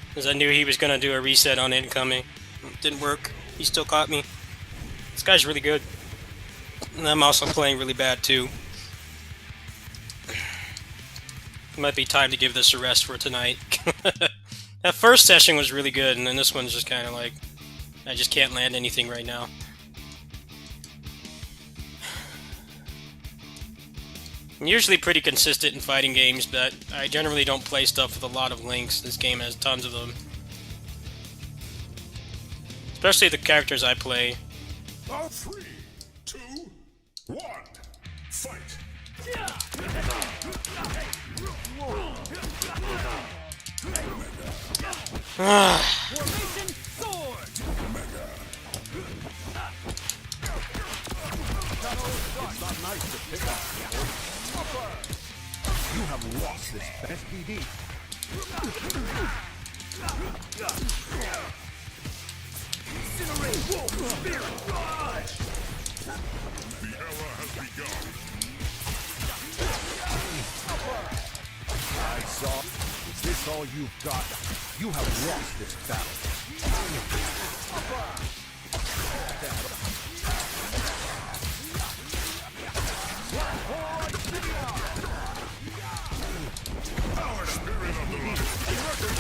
because I knew he was going to do a reset on incoming. It didn't work. He still caught me. This guy's really good. And I'm also playing really bad, too. It might be time to give this a rest for tonight. That first session was really good, and then this one's just kind of like, I just can't land anything right now. I'm usually pretty consistent in fighting games, but I generally don't play stuff with a lot of links. This game has tons of them. Especially the characters I play. 3, 2, 1, fight! Formation sword. It's not nice to pick up. You have lost this SPD. Incinerate. Wolf. Spirit. Rush. The era has begun. I saw. Is this all you've got? You have lost this battle.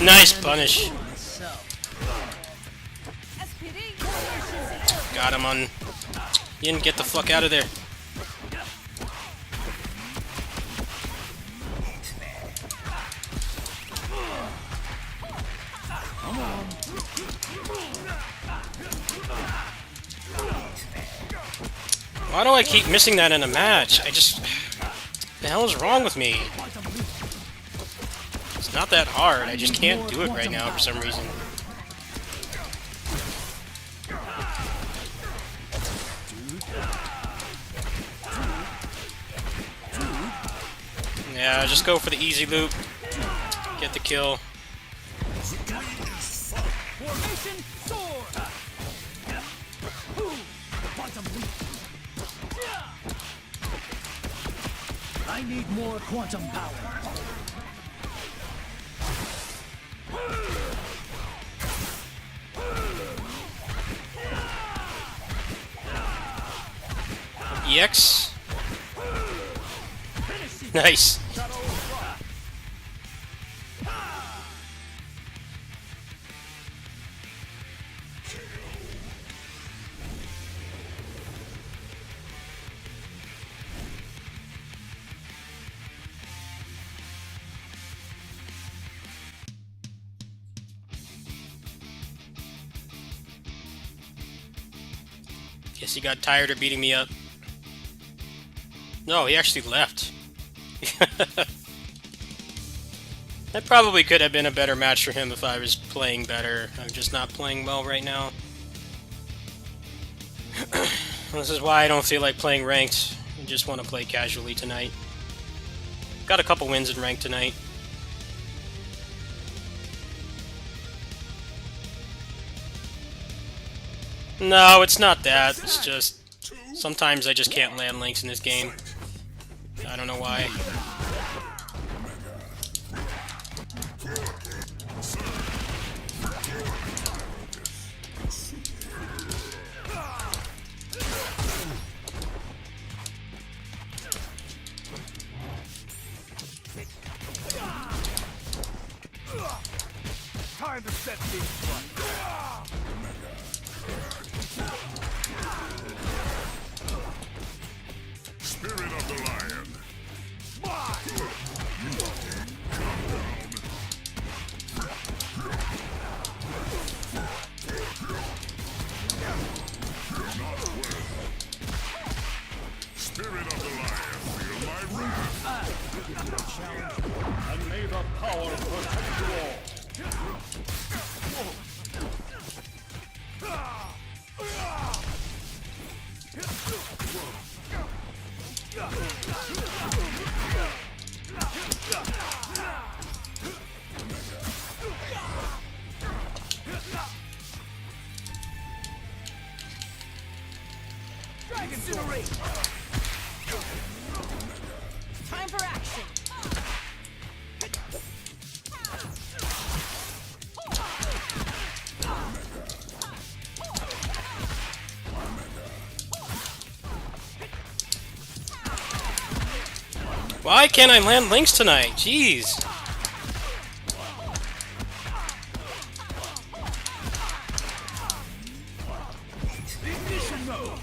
Nice punish. SPD. Got him on... You didn't get the fuck out of there. Why do I keep missing that in a match? I just... The hell is wrong with me? It's not that hard, I just can't do it right now for some reason. Yeah, just go for the easy loop. Get the kill. Formation sword. Quantum leap. I need more quantum power. EX. Nice. Guess he got tired of beating me up. No, he actually left. That probably could have been a better match for him if I was playing better. I'm just not playing well right now. This is why I don't feel like playing ranked. I just want to play casually tonight. Got a couple wins in ranked tonight. No, it's not that. It's just sometimes I just can't land links in this game. I don't know why. Time to set things right. Spirit of the lion. Spirit of the lion, feel my wrath. And may the power protect you all. Incinerate! Time for action. Why can't I land links tonight? Jeez. Ignition mode!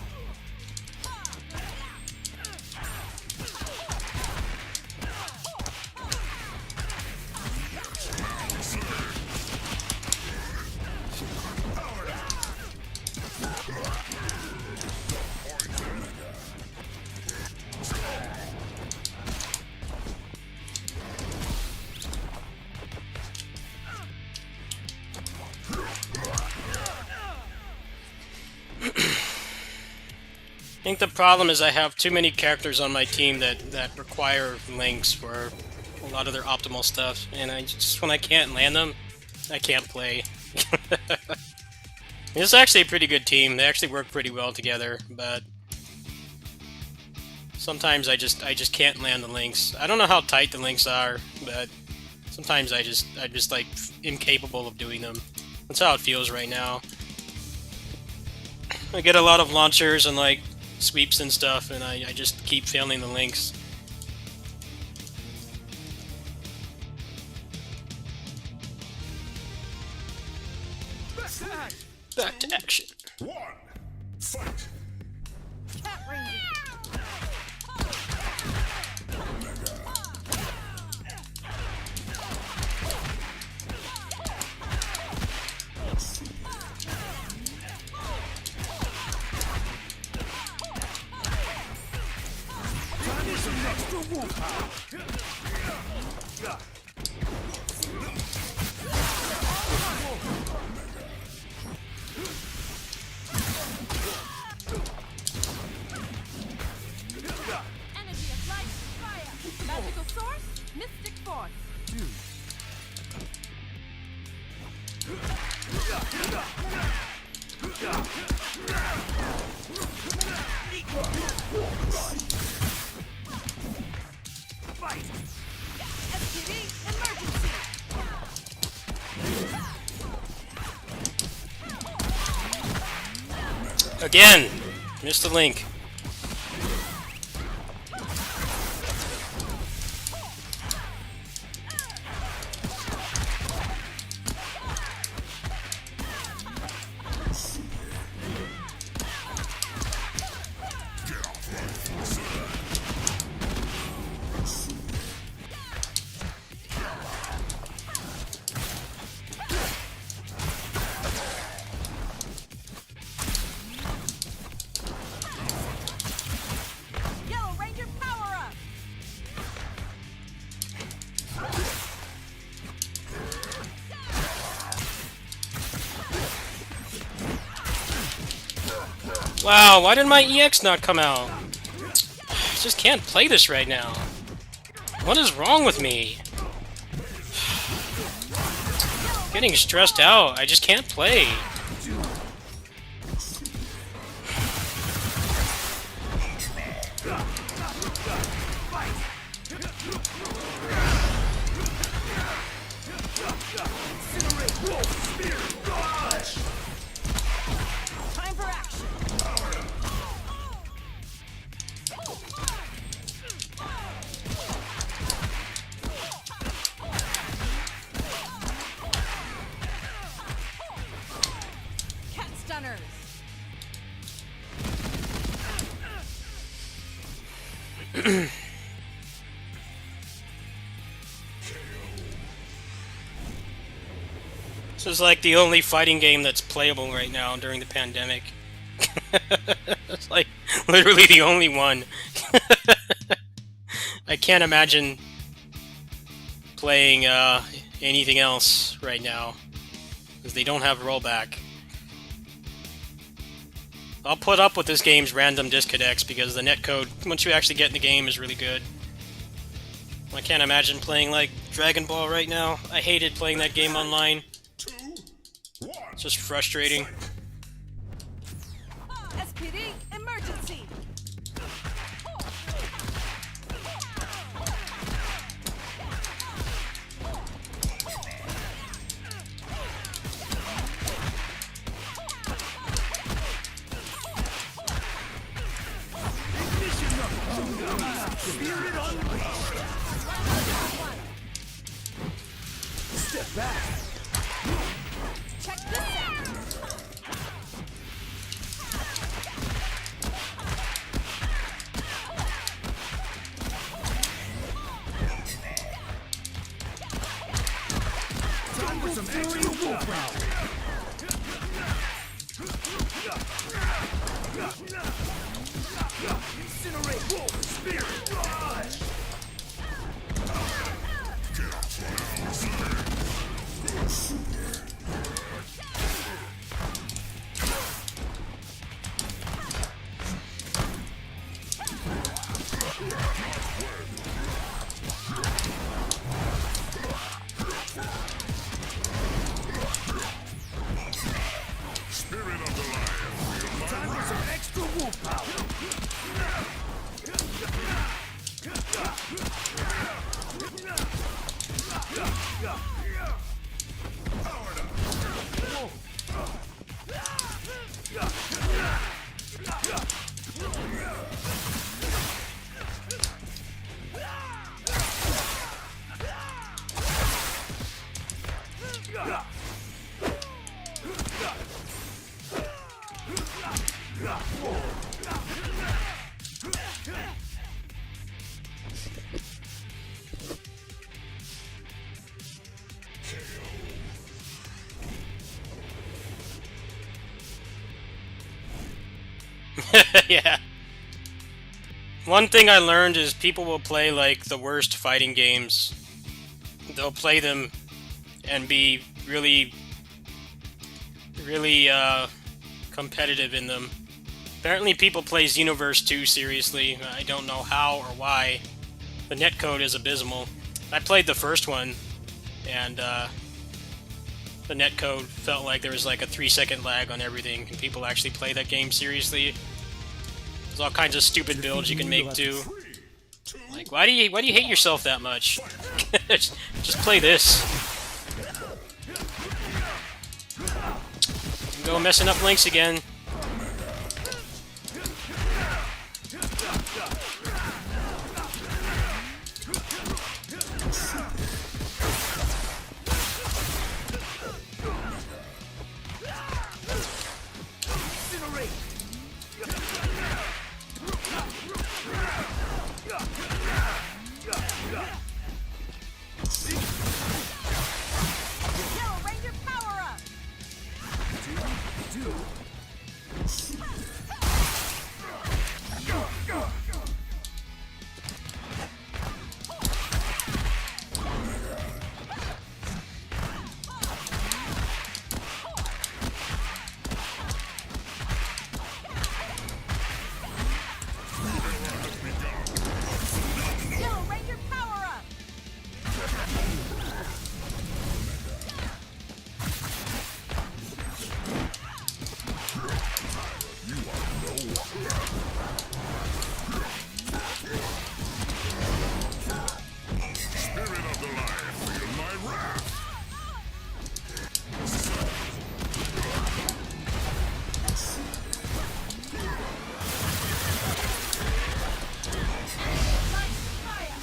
I think the problem is I have too many characters on my team that require links for a lot of their optimal stuff, and I just when I can't land them, I can't play. It's actually a pretty good team. They actually work pretty well together, but sometimes I just can't land the links. I don't know how tight the links are, but sometimes I'm just like incapable of doing them. That's how it feels right now. I get a lot of launchers and like sweeps and stuff, and I just keep failing the links. Back to action. One, fight. Cat Ranger. Time for some extra willpower! Energy of light, fire. Magical source, mystic force. Fight! STD emergency. Again! Missed the link. Yellow Ranger power up! Wow, why did my EX not come out? I just can't play this right now. What is wrong with me? Getting stressed out. I just can't play. Time for action! Cat stunners! This is like the only fighting game that's playable right now during the pandemic. It's like literally the only one. I can't imagine playing anything else right now because they don't have rollback. I'll put up with this game's random disconnects because the netcode, once you actually get in the game, is really good. I can't imagine playing like Dragon Ball right now. I hated playing that game online. It's just frustrating. SPD emergency! Spirit unleashed. Step back. Check this out! Time for some extra willpower. Incinerate wolf spirit rush. Time for some extra willpower. Yeah. One thing I learned is people will play like the worst fighting games. They'll play them and be really competitive in them. Apparently people play Xenoverse 2 seriously. I don't know how or why. The netcode is abysmal. I played the first one, and the netcode felt like there was like a 3-second lag on everything, and people actually play that game seriously. There's all kinds of stupid builds you can make too. Like, why do you hate yourself that much? Just play this. Go messing up links again. do. Yo, Ranger, power up! Spirit of the lion, feel my wrath. Light, fire!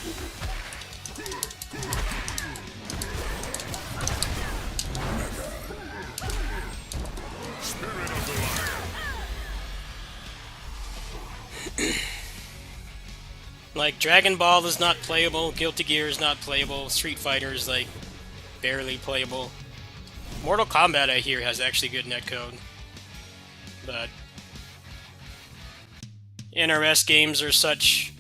Spirit of the lion. Like, Dragon Ball is not playable, Guilty Gear is not playable, Street Fighter is, like, barely playable. Mortal Kombat, I hear, has actually good netcode. But NRS games are such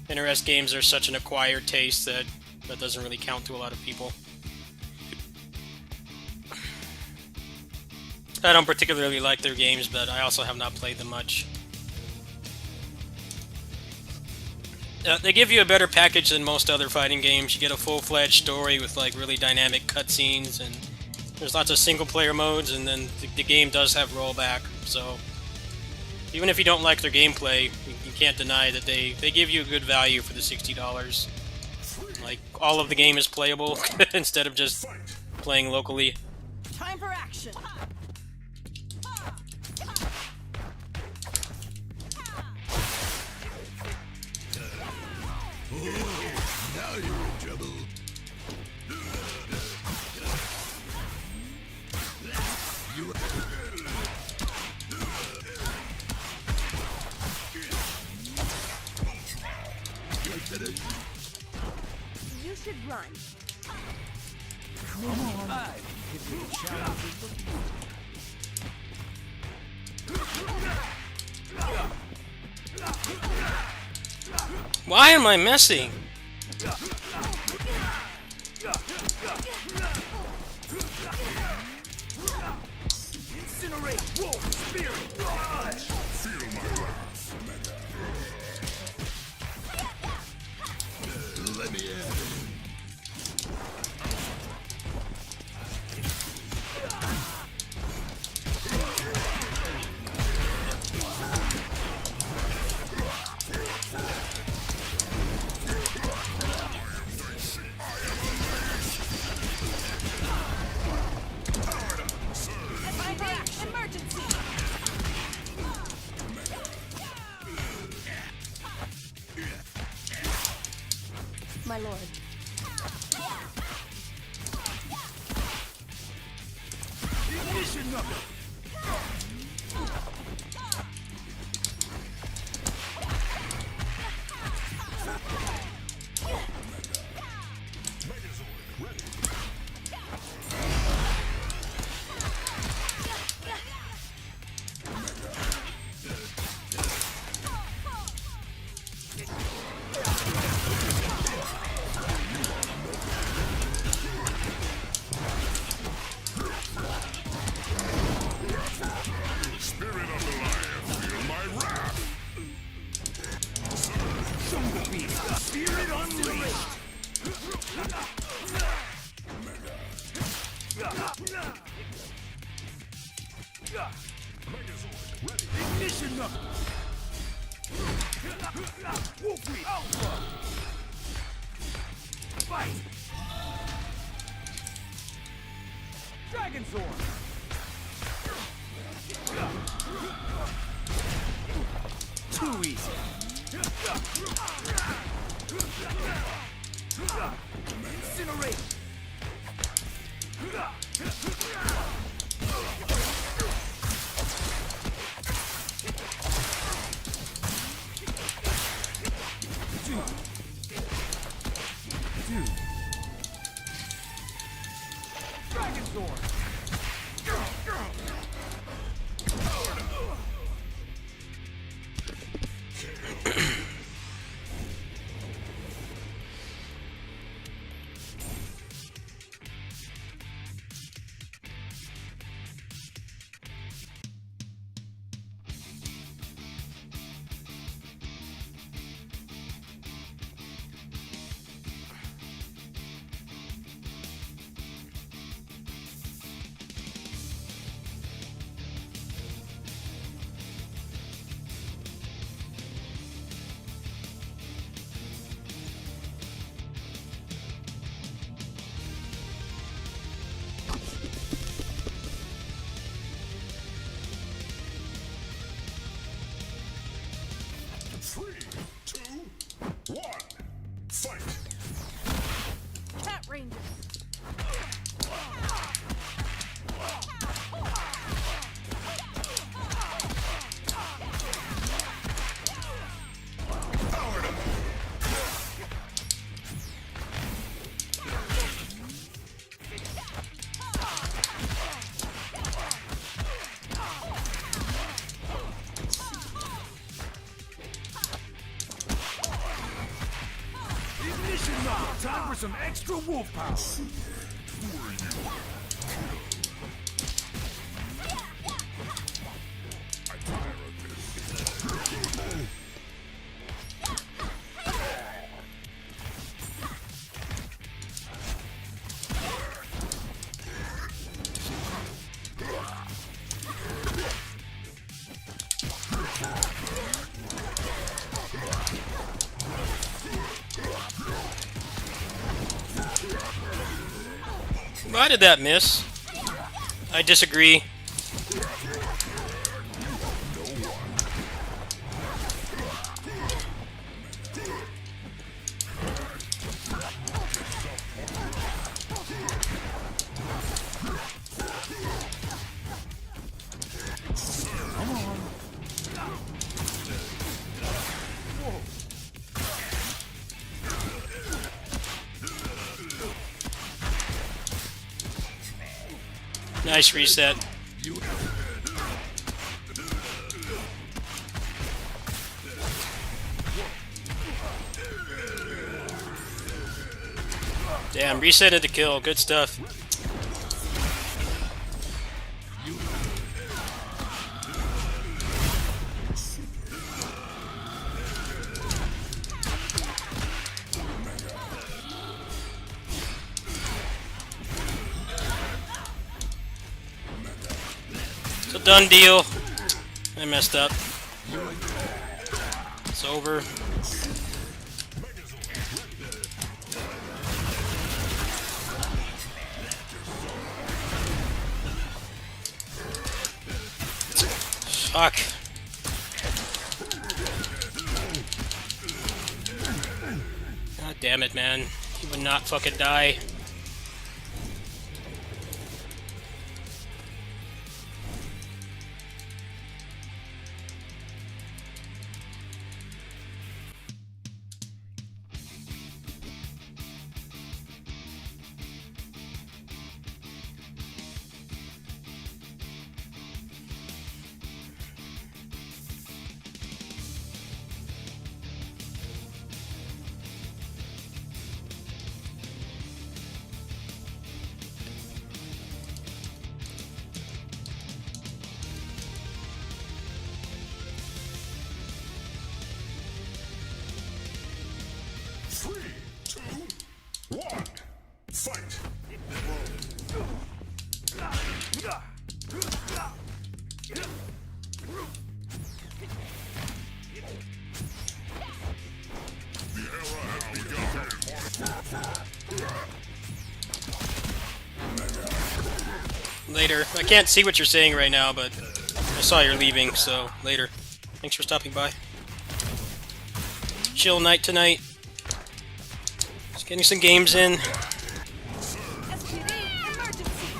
an acquired taste that doesn't really count to a lot of people. I don't particularly like their games, but I also have not played them much. They give you a better package than most other fighting games. You get a full-fledged story with like really dynamic cutscenes, and there's lots of single-player modes, and then the game does have rollback. So even if you don't like their gameplay, you can't deny that they give you a good value for the $60. Like, all of the game is playable instead of just playing locally. Time for action! Now you're in trouble. You should run. Why am I messing? Incinerate wolf spirit rush. Feel my wrath. Let me in. Emergency! My lord. Ignition knuckle. Spirit of the lion, feel my wrath. Jungle beast. Spirit unleashed. Ignition knuckle. Wolfie alpha. Fight. Dragon sword. Too easy. Incinerate. Dragon sword. 3, 2, 1, fight! Cat Rangers. Power to move! Ignition now! Time for some extra wolf power! I tire of this. Why did that miss? I disagree. Nice reset. Damn, resetted the kill. Good stuff. It's a done deal. I messed up. It's over. Fuck. God damn it, man. He would not fucking die. Three, two, one, fight! The era has begun. Later. I can't see what you're saying right now, but I saw you're leaving, so later. Thanks for stopping by. Chill night tonight. Just getting some games in. SPD emergency.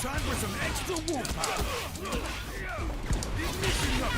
Time for some extra wolf power! Ignition now!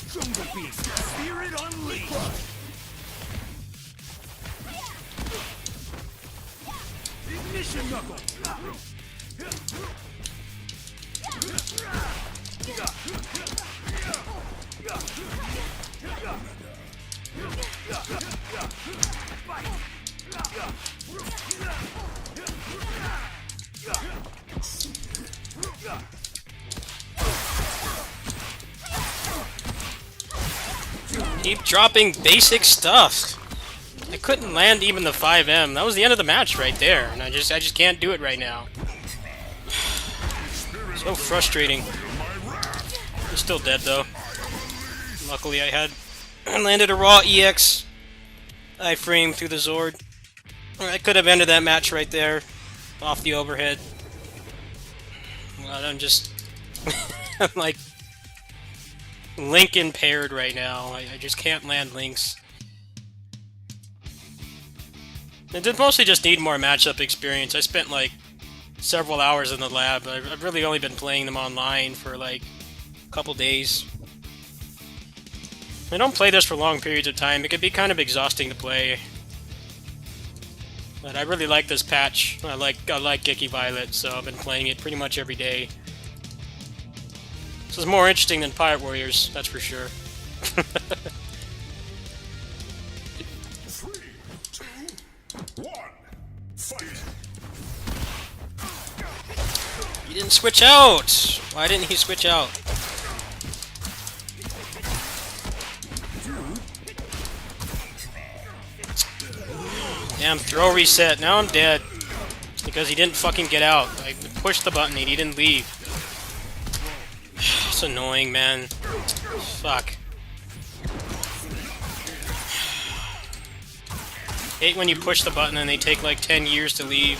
Jungle Beast, Spirit Unleashed! Ignition Knuckle! Keep dropping basic stuff. I couldn't land even the 5M. That was the end of the match right there, and I just can't do it right now. So frustrating. He's still dead though. Luckily I landed a raw EX iframe through the Zord. I could have ended that match right there, off the overhead. But I'm just I'm like link impaired right now. I just can't land links. I did mostly just need more matchup experience. I spent like several hours in the lab. I've really only been playing them online for like a couple days. I don't play this for long periods of time. It can be kind of exhausting to play. But I really like this patch. I like Gecky Violet, so I've been playing it pretty much every day. This is more interesting than Pirate Warriors, that's for sure. 3, 2, 1, fight! He didn't switch out! Why didn't he switch out? Damn, throw reset. Now I'm dead. Because he didn't fucking get out. I pushed the button and he didn't leave. It's annoying, man. Fuck. Hate when you push the button and they take like 10 years to leave.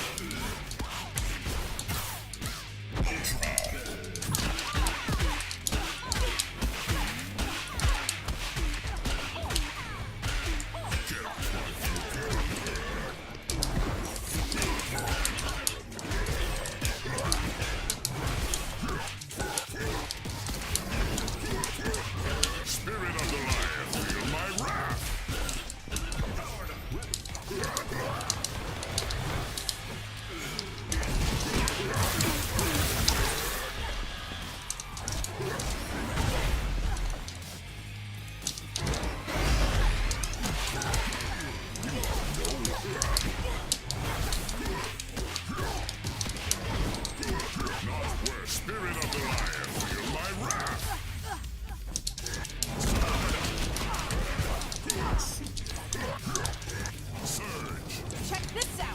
Check this out.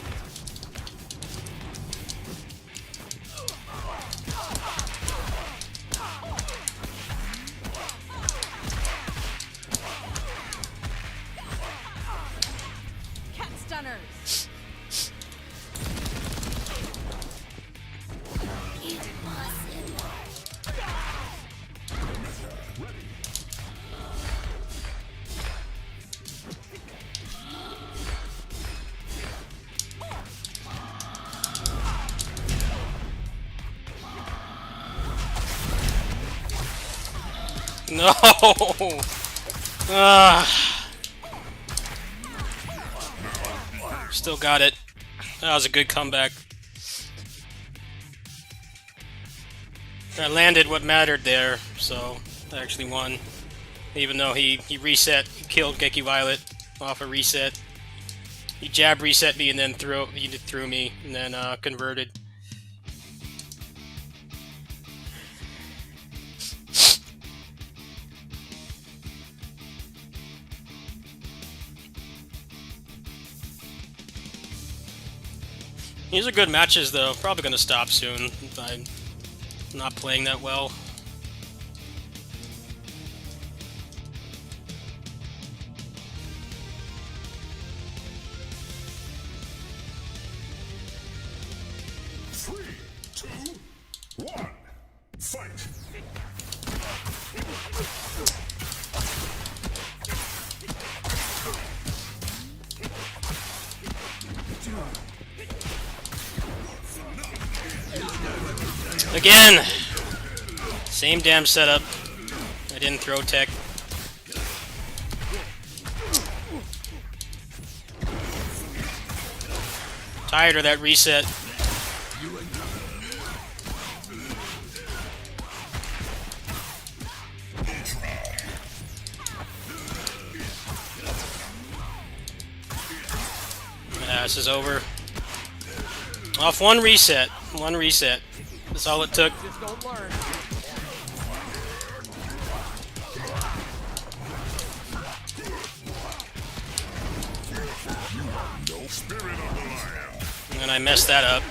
Cat stunners. No! Ah. Still got it. That was a good comeback. I landed what mattered there, so I actually won. Even though he reset, he killed Gecky Violet off a reset. He jab reset me and then threw me and then converted. These are good matches, though. Probably gonna stop soon. I'm not playing that well. Three, two, one, fight! Again! Same damn setup. I didn't throw tech. Tired of that reset. This is over. Off one reset. One reset. That's all it took. Just don't learn. Spirit of the lion. And I messed that up.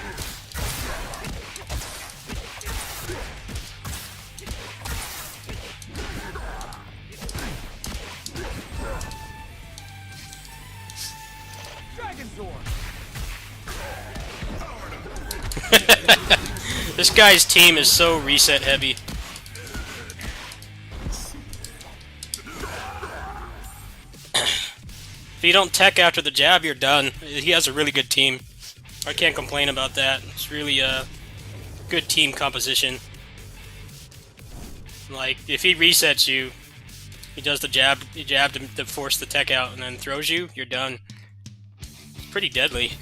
Dragon Sword. This guy's team is so reset heavy. If you don't tech after the jab, you're done. He has a really good team. I can't complain about that. It's really a good team composition. Like, if he resets you, he does the jab to force the tech out and then throws you, you're done. It's pretty deadly.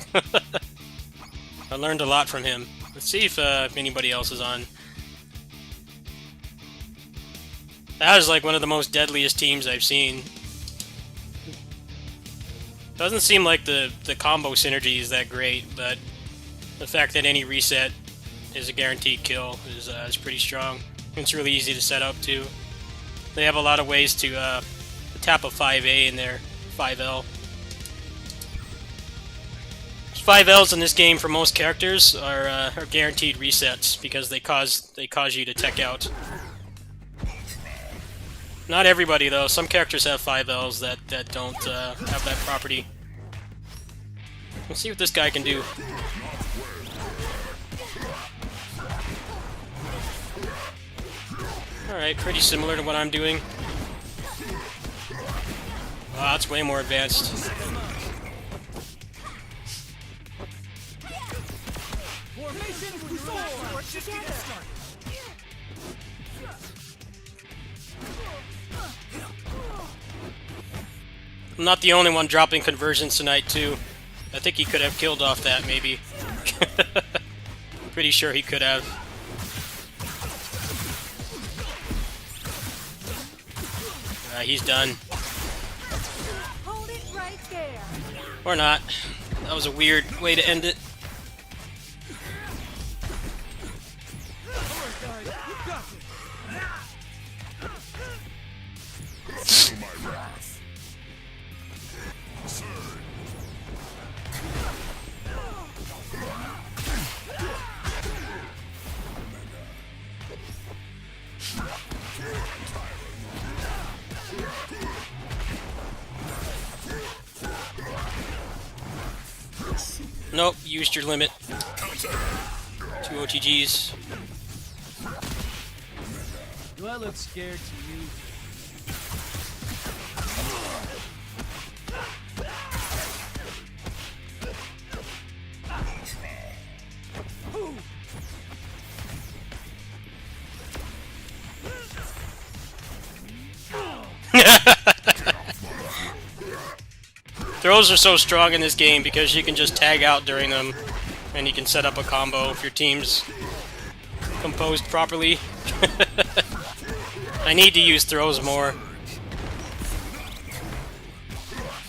I learned a lot from him. Let's see if anybody else is on. That was like one of the most deadliest teams I've seen. Doesn't seem like the combo synergy is that great, but the fact that any reset is a guaranteed kill is pretty strong. It's really easy to set up too. They have a lot of ways to tap a 5A in there, 5L. 5Ls in this game for most characters are guaranteed resets because they cause you to tech out. Not everybody though. Some characters have 5Ls that don't have that property. Let's see what this guy can do. Alright, pretty similar to what I'm doing. Wow, that's way more advanced. Formation sword. Let's just get started. I'm not the only one dropping conversions tonight, too. I think he could have killed off that, maybe. Pretty sure he could have. He's done. Hold it right there. Or not. That was a weird way to end it. Feel my wrath. Nope, used your limit. 2 OTGs. Do I look scared to you? Throws are so strong in this game because you can just tag out during them and you can set up a combo if your team's composed properly. I need to use throws more.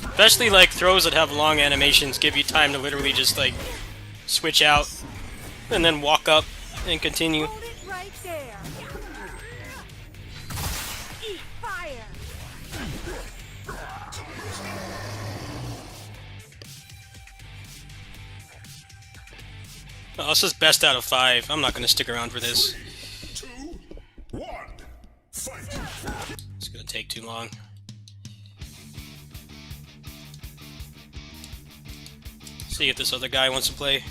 Especially like throws that have long animations give you time to literally just like switch out and then walk up and continue. Hold it right there. Eat fire. Oh, this is best out of 5. I'm not going to stick around for this. 2, 1, fight! It's going to take too long. See if this other guy wants to play.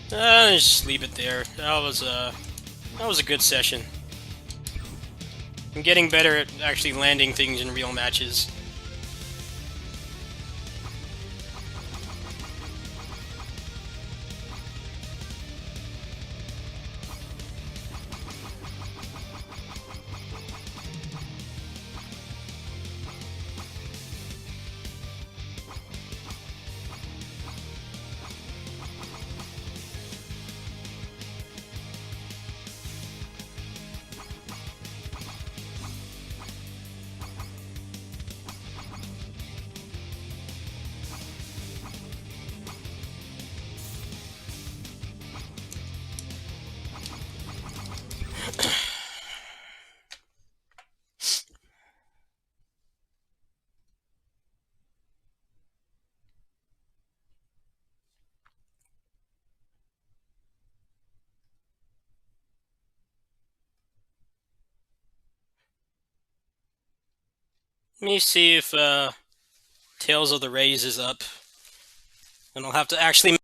Just leave it there. That was a good session. I'm getting better at actually landing things in real matches. Let me see if Tales of the Rays is up. And I'll have to actually...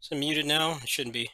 Is it muted now? It shouldn't be.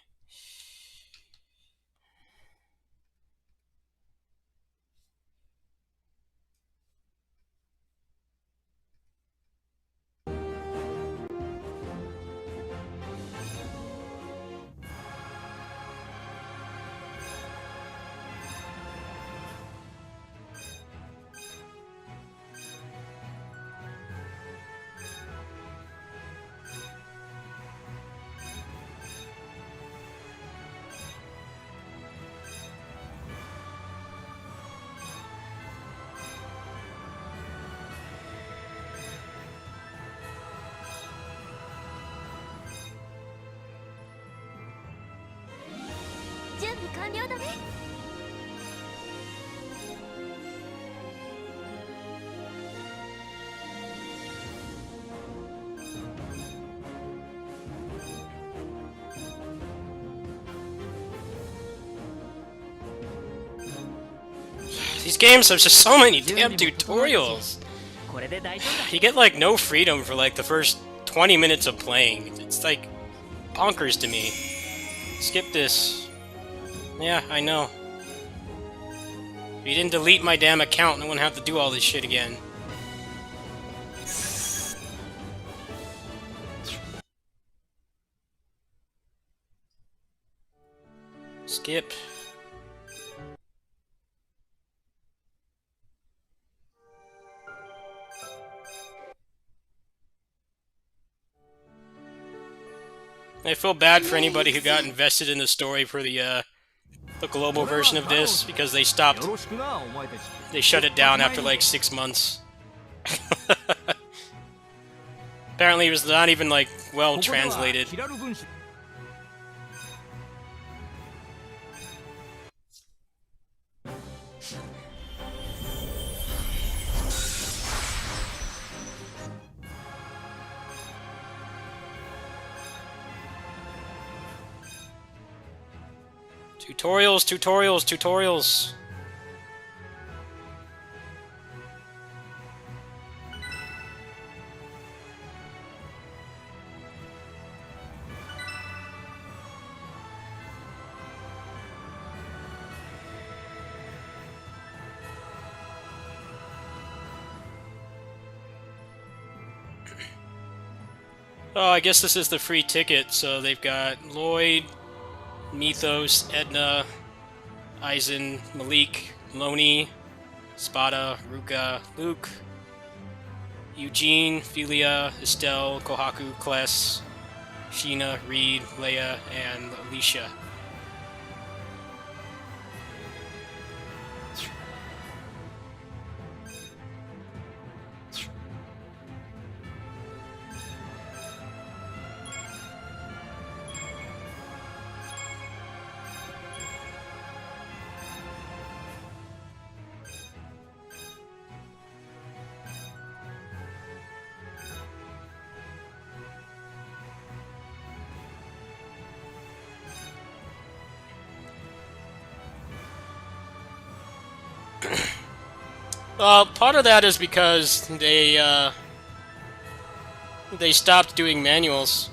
These games have just so many damn tutorials. You get like no freedom for like the first 20 minutes of playing. It's like bonkers to me. Skip this. Yeah, I know. If you didn't delete my damn account, I wouldn't have to do all this shit again. Skip. I feel bad for anybody who got invested in the story for the global version of this, because they stopped. They shut it down after like 6 months. Apparently it was not even like well translated. Tutorials, tutorials, tutorials. Oh, I guess this is the free ticket, so they've got Lloyd, Mythos, Edna, Aizen, Malik, Loni, Spada, Ruka, Luke, Eugene, Philia, Estelle, Kohaku, Kless, Sheena, Reed, Leia, and Alicia. Part of that is because they stopped doing manuals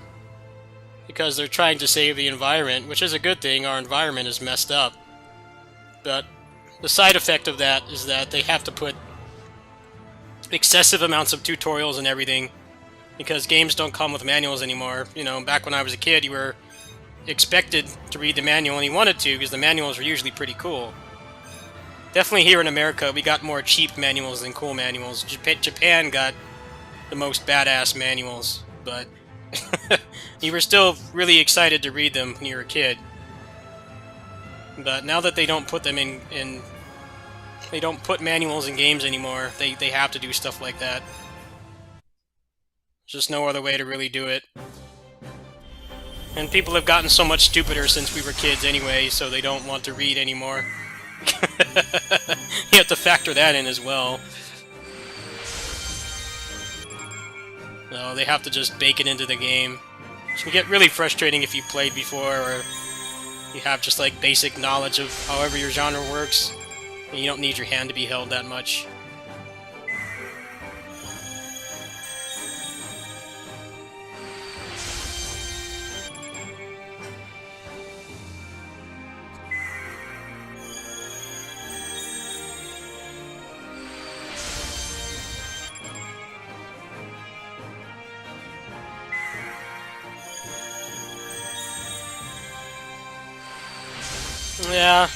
because they're trying to save the environment, which is a good thing. Our environment is messed up. But the side effect of that is that they have to put excessive amounts of tutorials and everything because games don't come with manuals anymore. You know, back when I was a kid, you were expected to read the manual and you wanted to because the manuals were usually pretty cool. Definitely here in America, we got more cheap manuals than cool manuals. Japan got the most badass manuals, but you were still really excited to read them when you were a kid. But now that they don't put them in they don't put manuals in games anymore, they have to do stuff like that. There's just no other way to really do it. And people have gotten so much stupider since we were kids anyway, so they don't want to read anymore. You have to factor that in as well. No, they have to just bake it into the game. Which can get really frustrating if you played before, or you have just like basic knowledge of however your genre works. And you don't need your hand to be held that much. Yeah.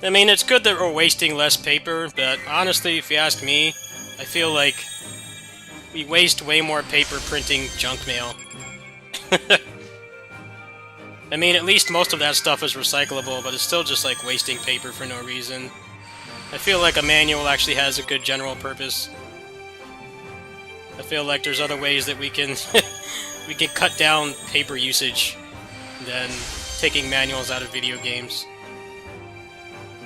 I mean, it's good that we're wasting less paper, but honestly, if you ask me, I feel like we waste way more paper printing junk mail. I mean, at least most of that stuff is recyclable, but it's still just like wasting paper for no reason. I feel like a manual actually has a good general purpose. I feel like there's other ways that we can we can cut down paper usage than taking manuals out of video games.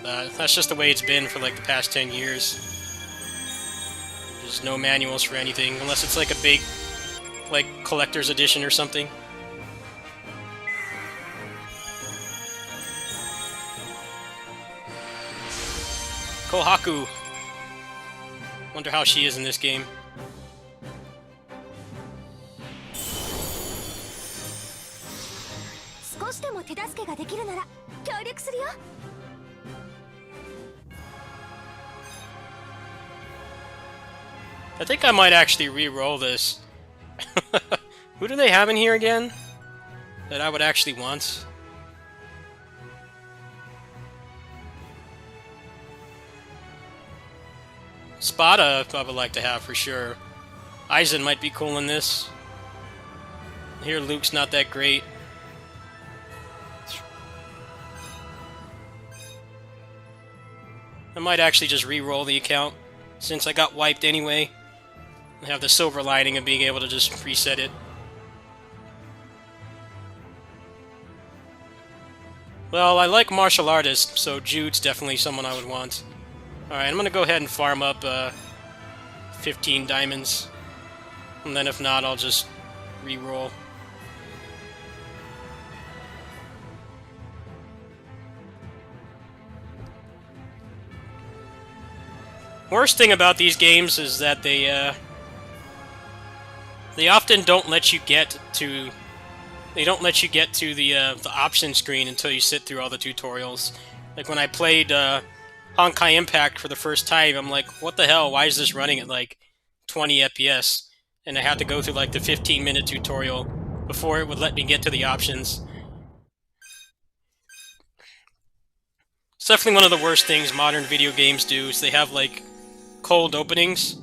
That's just the way it's been for like the past 10 years. There's no manuals for anything, unless it's like a big, like, collector's edition or something. Kohaku. Wonder how she is in this game. I think I might actually re-roll this. Who do they have in here again that I would actually want? Spada I would like to have for sure. Aizen might be cool in this. Here Luke's not that great. I might actually just re-roll the account since I got wiped anyway. I have the silver lining of being able to just reset it. Well, I like martial artists, so Jude's definitely someone I would want. Alright, I'm gonna go ahead and farm up 15 diamonds. And then if not, I'll just re-roll. Worst thing about these games is that they often don't let you get to the option screen until you sit through all the tutorials. Like when I played Honkai Impact for the first time, I'm like, what the hell? Why is this running at like 20 FPS? And I had to go through like the 15-minute tutorial before it would let me get to the options. It's definitely one of the worst things modern video games do, is they have like cold openings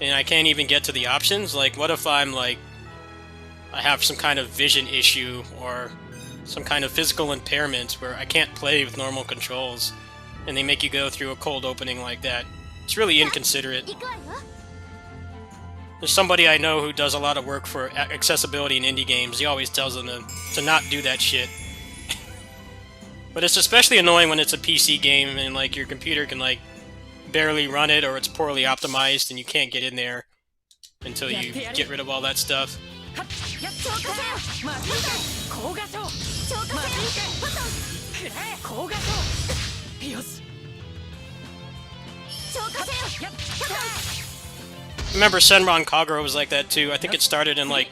and I can't even get to the options. Like, what if I'm like, I have some kind of vision issue or some kind of physical impairment where I can't play with normal controls, and they make you go through a cold opening like that? It's really inconsiderate. There's somebody I know who does a lot of work for accessibility in indie games. He always tells them to not do that shit. But it's especially annoying when it's a PC game and like your computer can like barely run it, or it's poorly optimized and you can't get in there until you get rid of all that stuff. Remember Senran Kagura was like that too. I think it started in like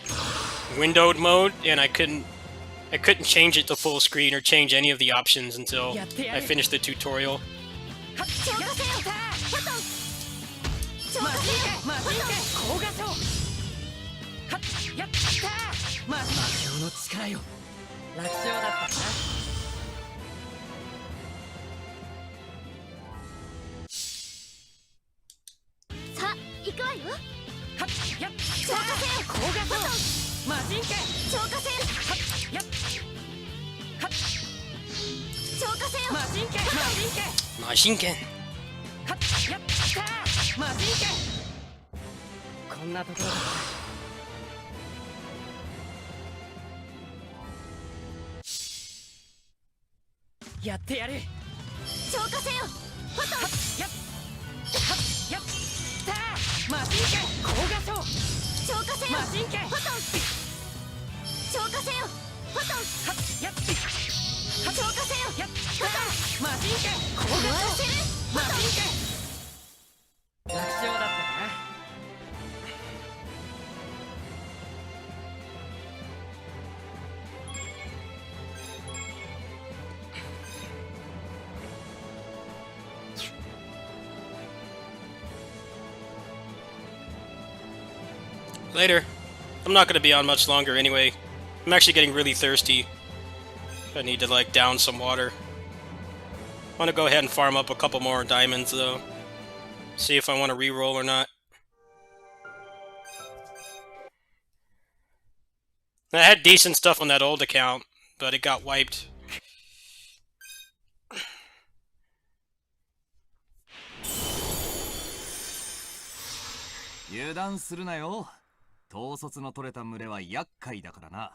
windowed mode, and I couldn't change it to full screen or change any of the options until I finished the tutorial. さあ行くわよ消化せよ魔人剣消化せよ消化せよ魔人剣魔人剣魔人剣こんなところだやってやる消化せよフォト魔人剣高画層消化せよ魔人剣フォト消化せよフォト消化せよフォト魔人剣高画層魔人剣楽勝だったかな Later. I'm not going to be on much longer anyway. I'm actually getting really thirsty. I need to like down some water. I want to go ahead and farm up a couple more diamonds though. See if I want to reroll or not. I had decent stuff on that old account, but it got wiped. 油断するなよ。統率の取れた群れは厄介だからな。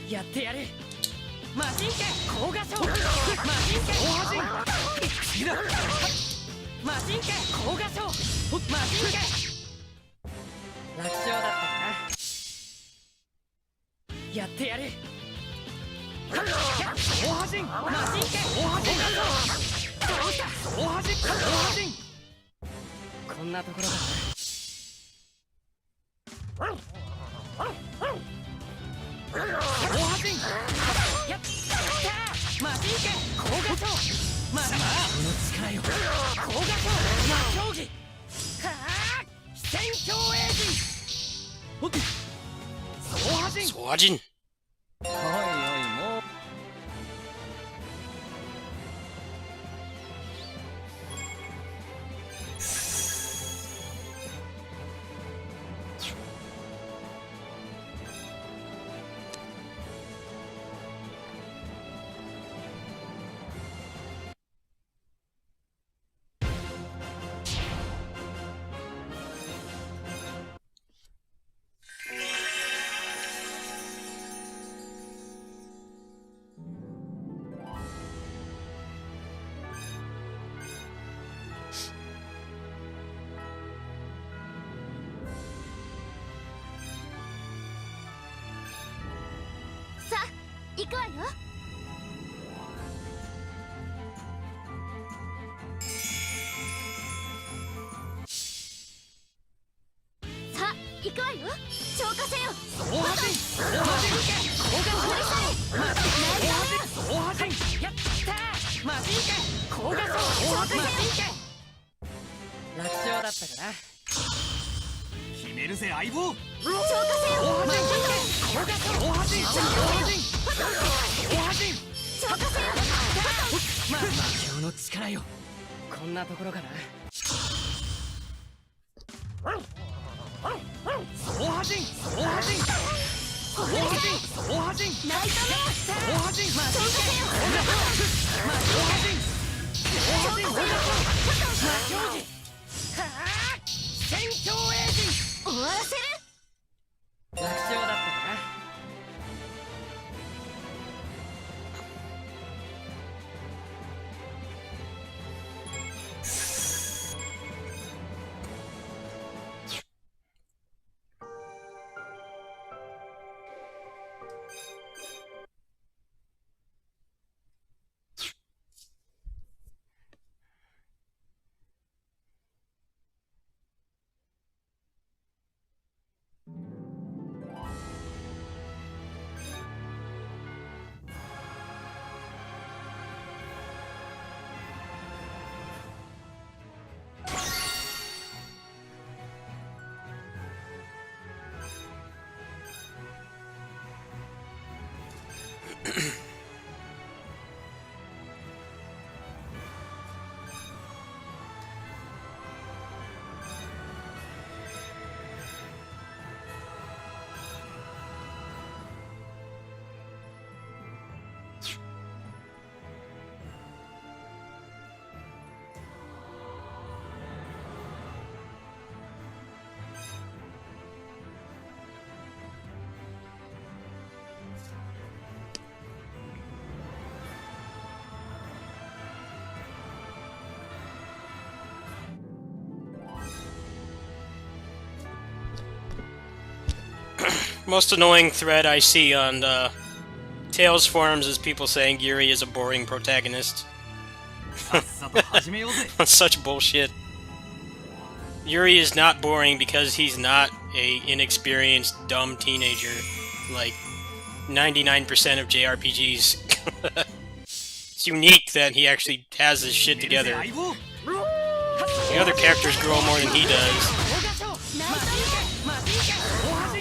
やってやる魔人剣高画層魔人剣大波人魔人剣高画層魔人剣楽勝だったかなやってやる大波人魔人剣大波人大波人こんなところだ大波人やった魔人剣高画層まだこの力よ高画層魔競技はあ戦闘エイジおっ総波人総波人おいおいもう。さあ行くわよさあ行くわよ消化せよ大波人大波人高画層大波人やった魔人剣高画層魔人剣楽勝だったかなるぜ相棒。消化せよマジン高画像大破陣消化せよ魔境の力よ。こんなところかな。大破陣大破陣大破陣大破陣ナイトメ大破陣消化せよ大破陣大破陣魔競技はあ戦闘エイジン終わらせる楽勝だったかな。Most annoying thread I see on Tales forums is people saying Yuri is a boring protagonist. さっさと始めようぜ。 That's such bullshit. Yuri is not boring because he's not a inexperienced, dumb teenager like 99% of JRPGs. It's unique that he actually has his shit 出るぜ together. 相棒。 The other characters grow more than he does. ナイトメ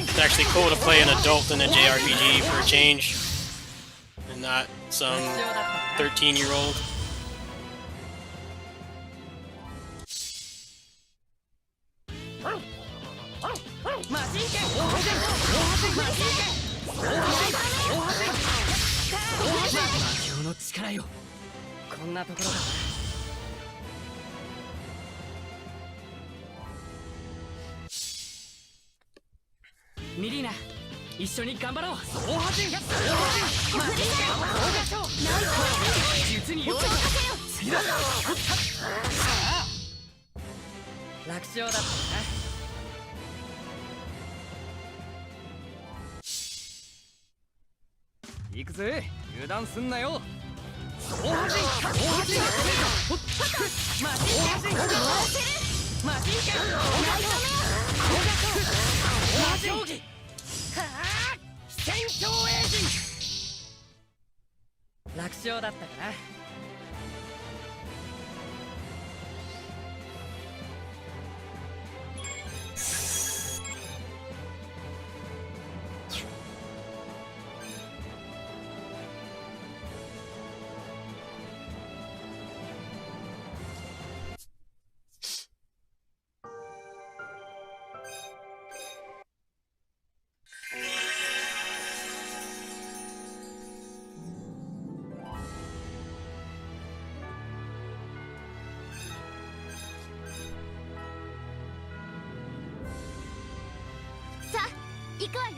It's actually cool to play an adult in a JRPG for a change, and not some 13-year-old. マジンケン大破陣マジンケン大破陣魔境の力よ。こんなところかな。ミリーナ、一緒に頑張ろう。大破陣大破陣マジンケン高画像ナイトメ実に良い。消化せよ次だ。楽勝だったな。行くぜ、油断すんなよ。大破陣大破陣マジンケン終わらせるマジンケンナイトメ高画像魔競技はあ戦闘エイジン楽勝だったかな。さあ行くわよ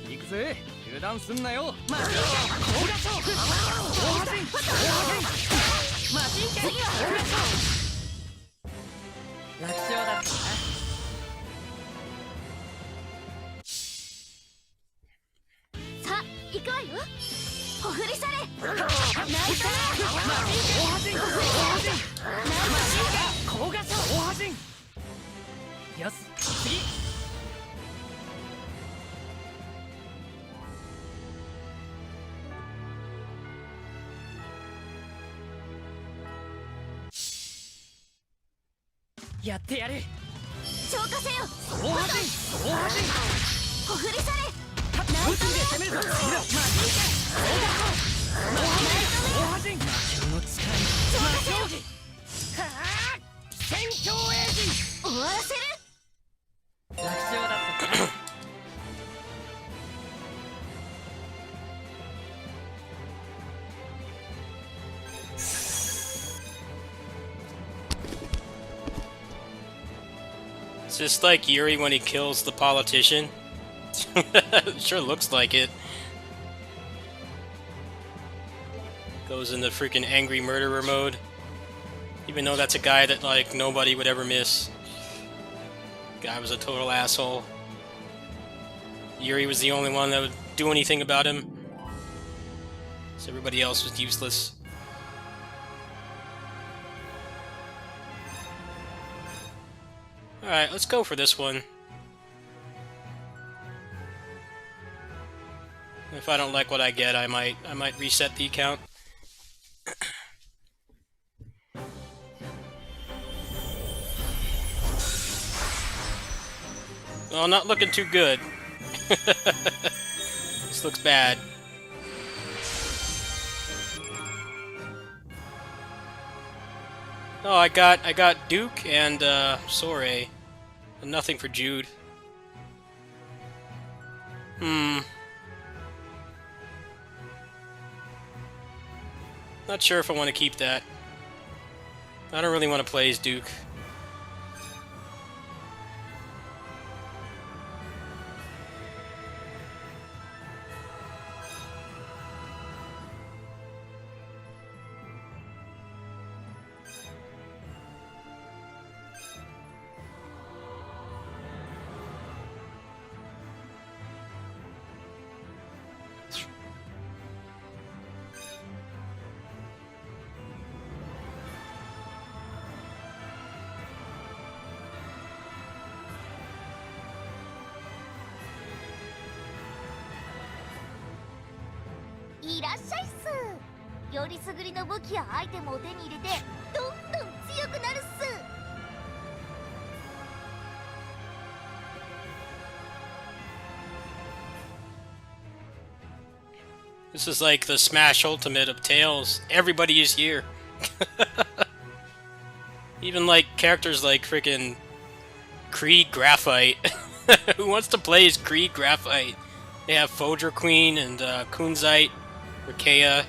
行くぜ、油断すんなよ。マジンケン高画像大破陣マジンケン高画像楽勝だったかな。さあ行くわよほふりされナイトメマジンケン大破陣マジンケン高画像大破陣。よし、次。やってやる消火せよ大破陣大破陣ほふりされ物理で攻めるぞ次だマジン大破陣魔境の使い魔競技はあ戦闘エイジ終わらせる楽勝だったか It's just like Yuri when he kills the politician. Sure looks like it. Goes into freaking angry murderer mode. Even though that's a guy that, like, nobody would ever miss. Guy was a total asshole. Yuri was the only one that would do anything about him. So everybody else was useless. Alright, let's go for this one. If I don't like what I get, I might reset the account. Well, not looking too good. This looks bad. Oh, I got Duke and Soray. And nothing for Jude. Not sure if I want to keep that. I don't really want to play as Duke.いらっしゃいっすよりすぐりの武器やアイテムを手に入れてどんどん強くなるっす This is like the Smash Ultimate of Tails. Everybody is here. Even like characters like frickin' Krieg Graphite. Who wants to play as Krieg Graphite? They have Fodra Queen and Kunzite, Rikea.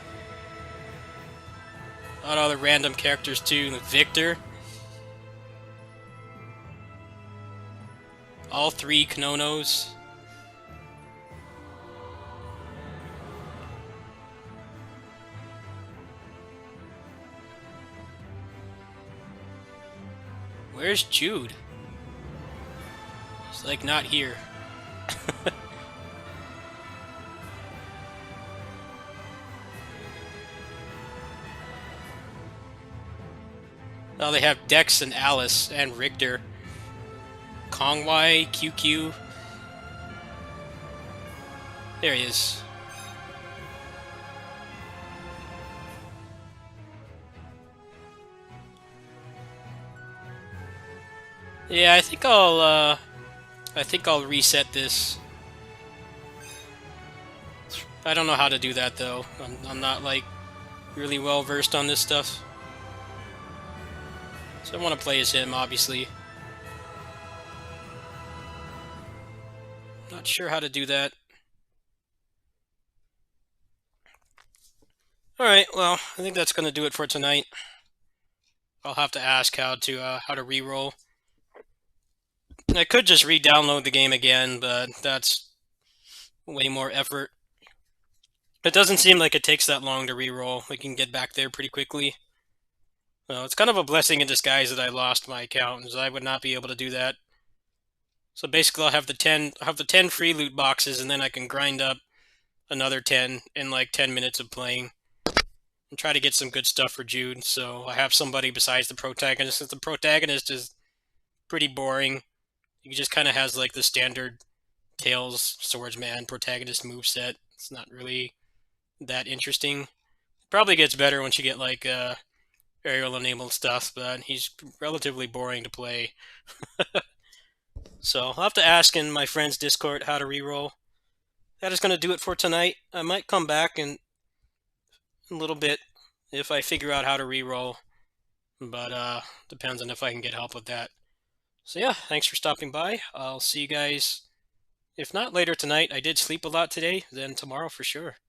A lot of other random characters too, like Victor. All three Knonos. Where's Jude? He's like not here. Oh, they have Dex and Alice and Richter. Kongwai, QQ. There he is. Yeah, I think I'll reset this. I don't know how to do that though. I'm not like really well versed on this stuff. So I want to play as him, obviously. Not sure how to do that. Alright, well, I think that's gonna do it for tonight. I'll have to ask how to re-roll. I could just re-download the game again, but that's way more effort. It doesn't seem like it takes that long to re-roll. We can get back there pretty quickly. So it's kind of a blessing in disguise that I lost my account, as I would not be able to do that. So basically, I'll have the 10 free loot boxes, and then I can grind up another 10 in like 10 minutes of playing, and try to get some good stuff for Jude. So I have somebody besides the protagonist, since the protagonist is pretty boring. He just kind of has like the standard Tails swordsman protagonist moveset. It's not really that interesting. Probably gets better once you get like aerial enabled stuff, but he's relatively boring to play. So I'll have to ask in my friend's Discord how to reroll. That is going to do it for tonight. I might come back in a little bit if I figure out how to reroll, but depends on if I can get help with that. So yeah, thanks for stopping by. I'll see you guys, if not later tonight. I did sleep a lot today, then tomorrow for sure.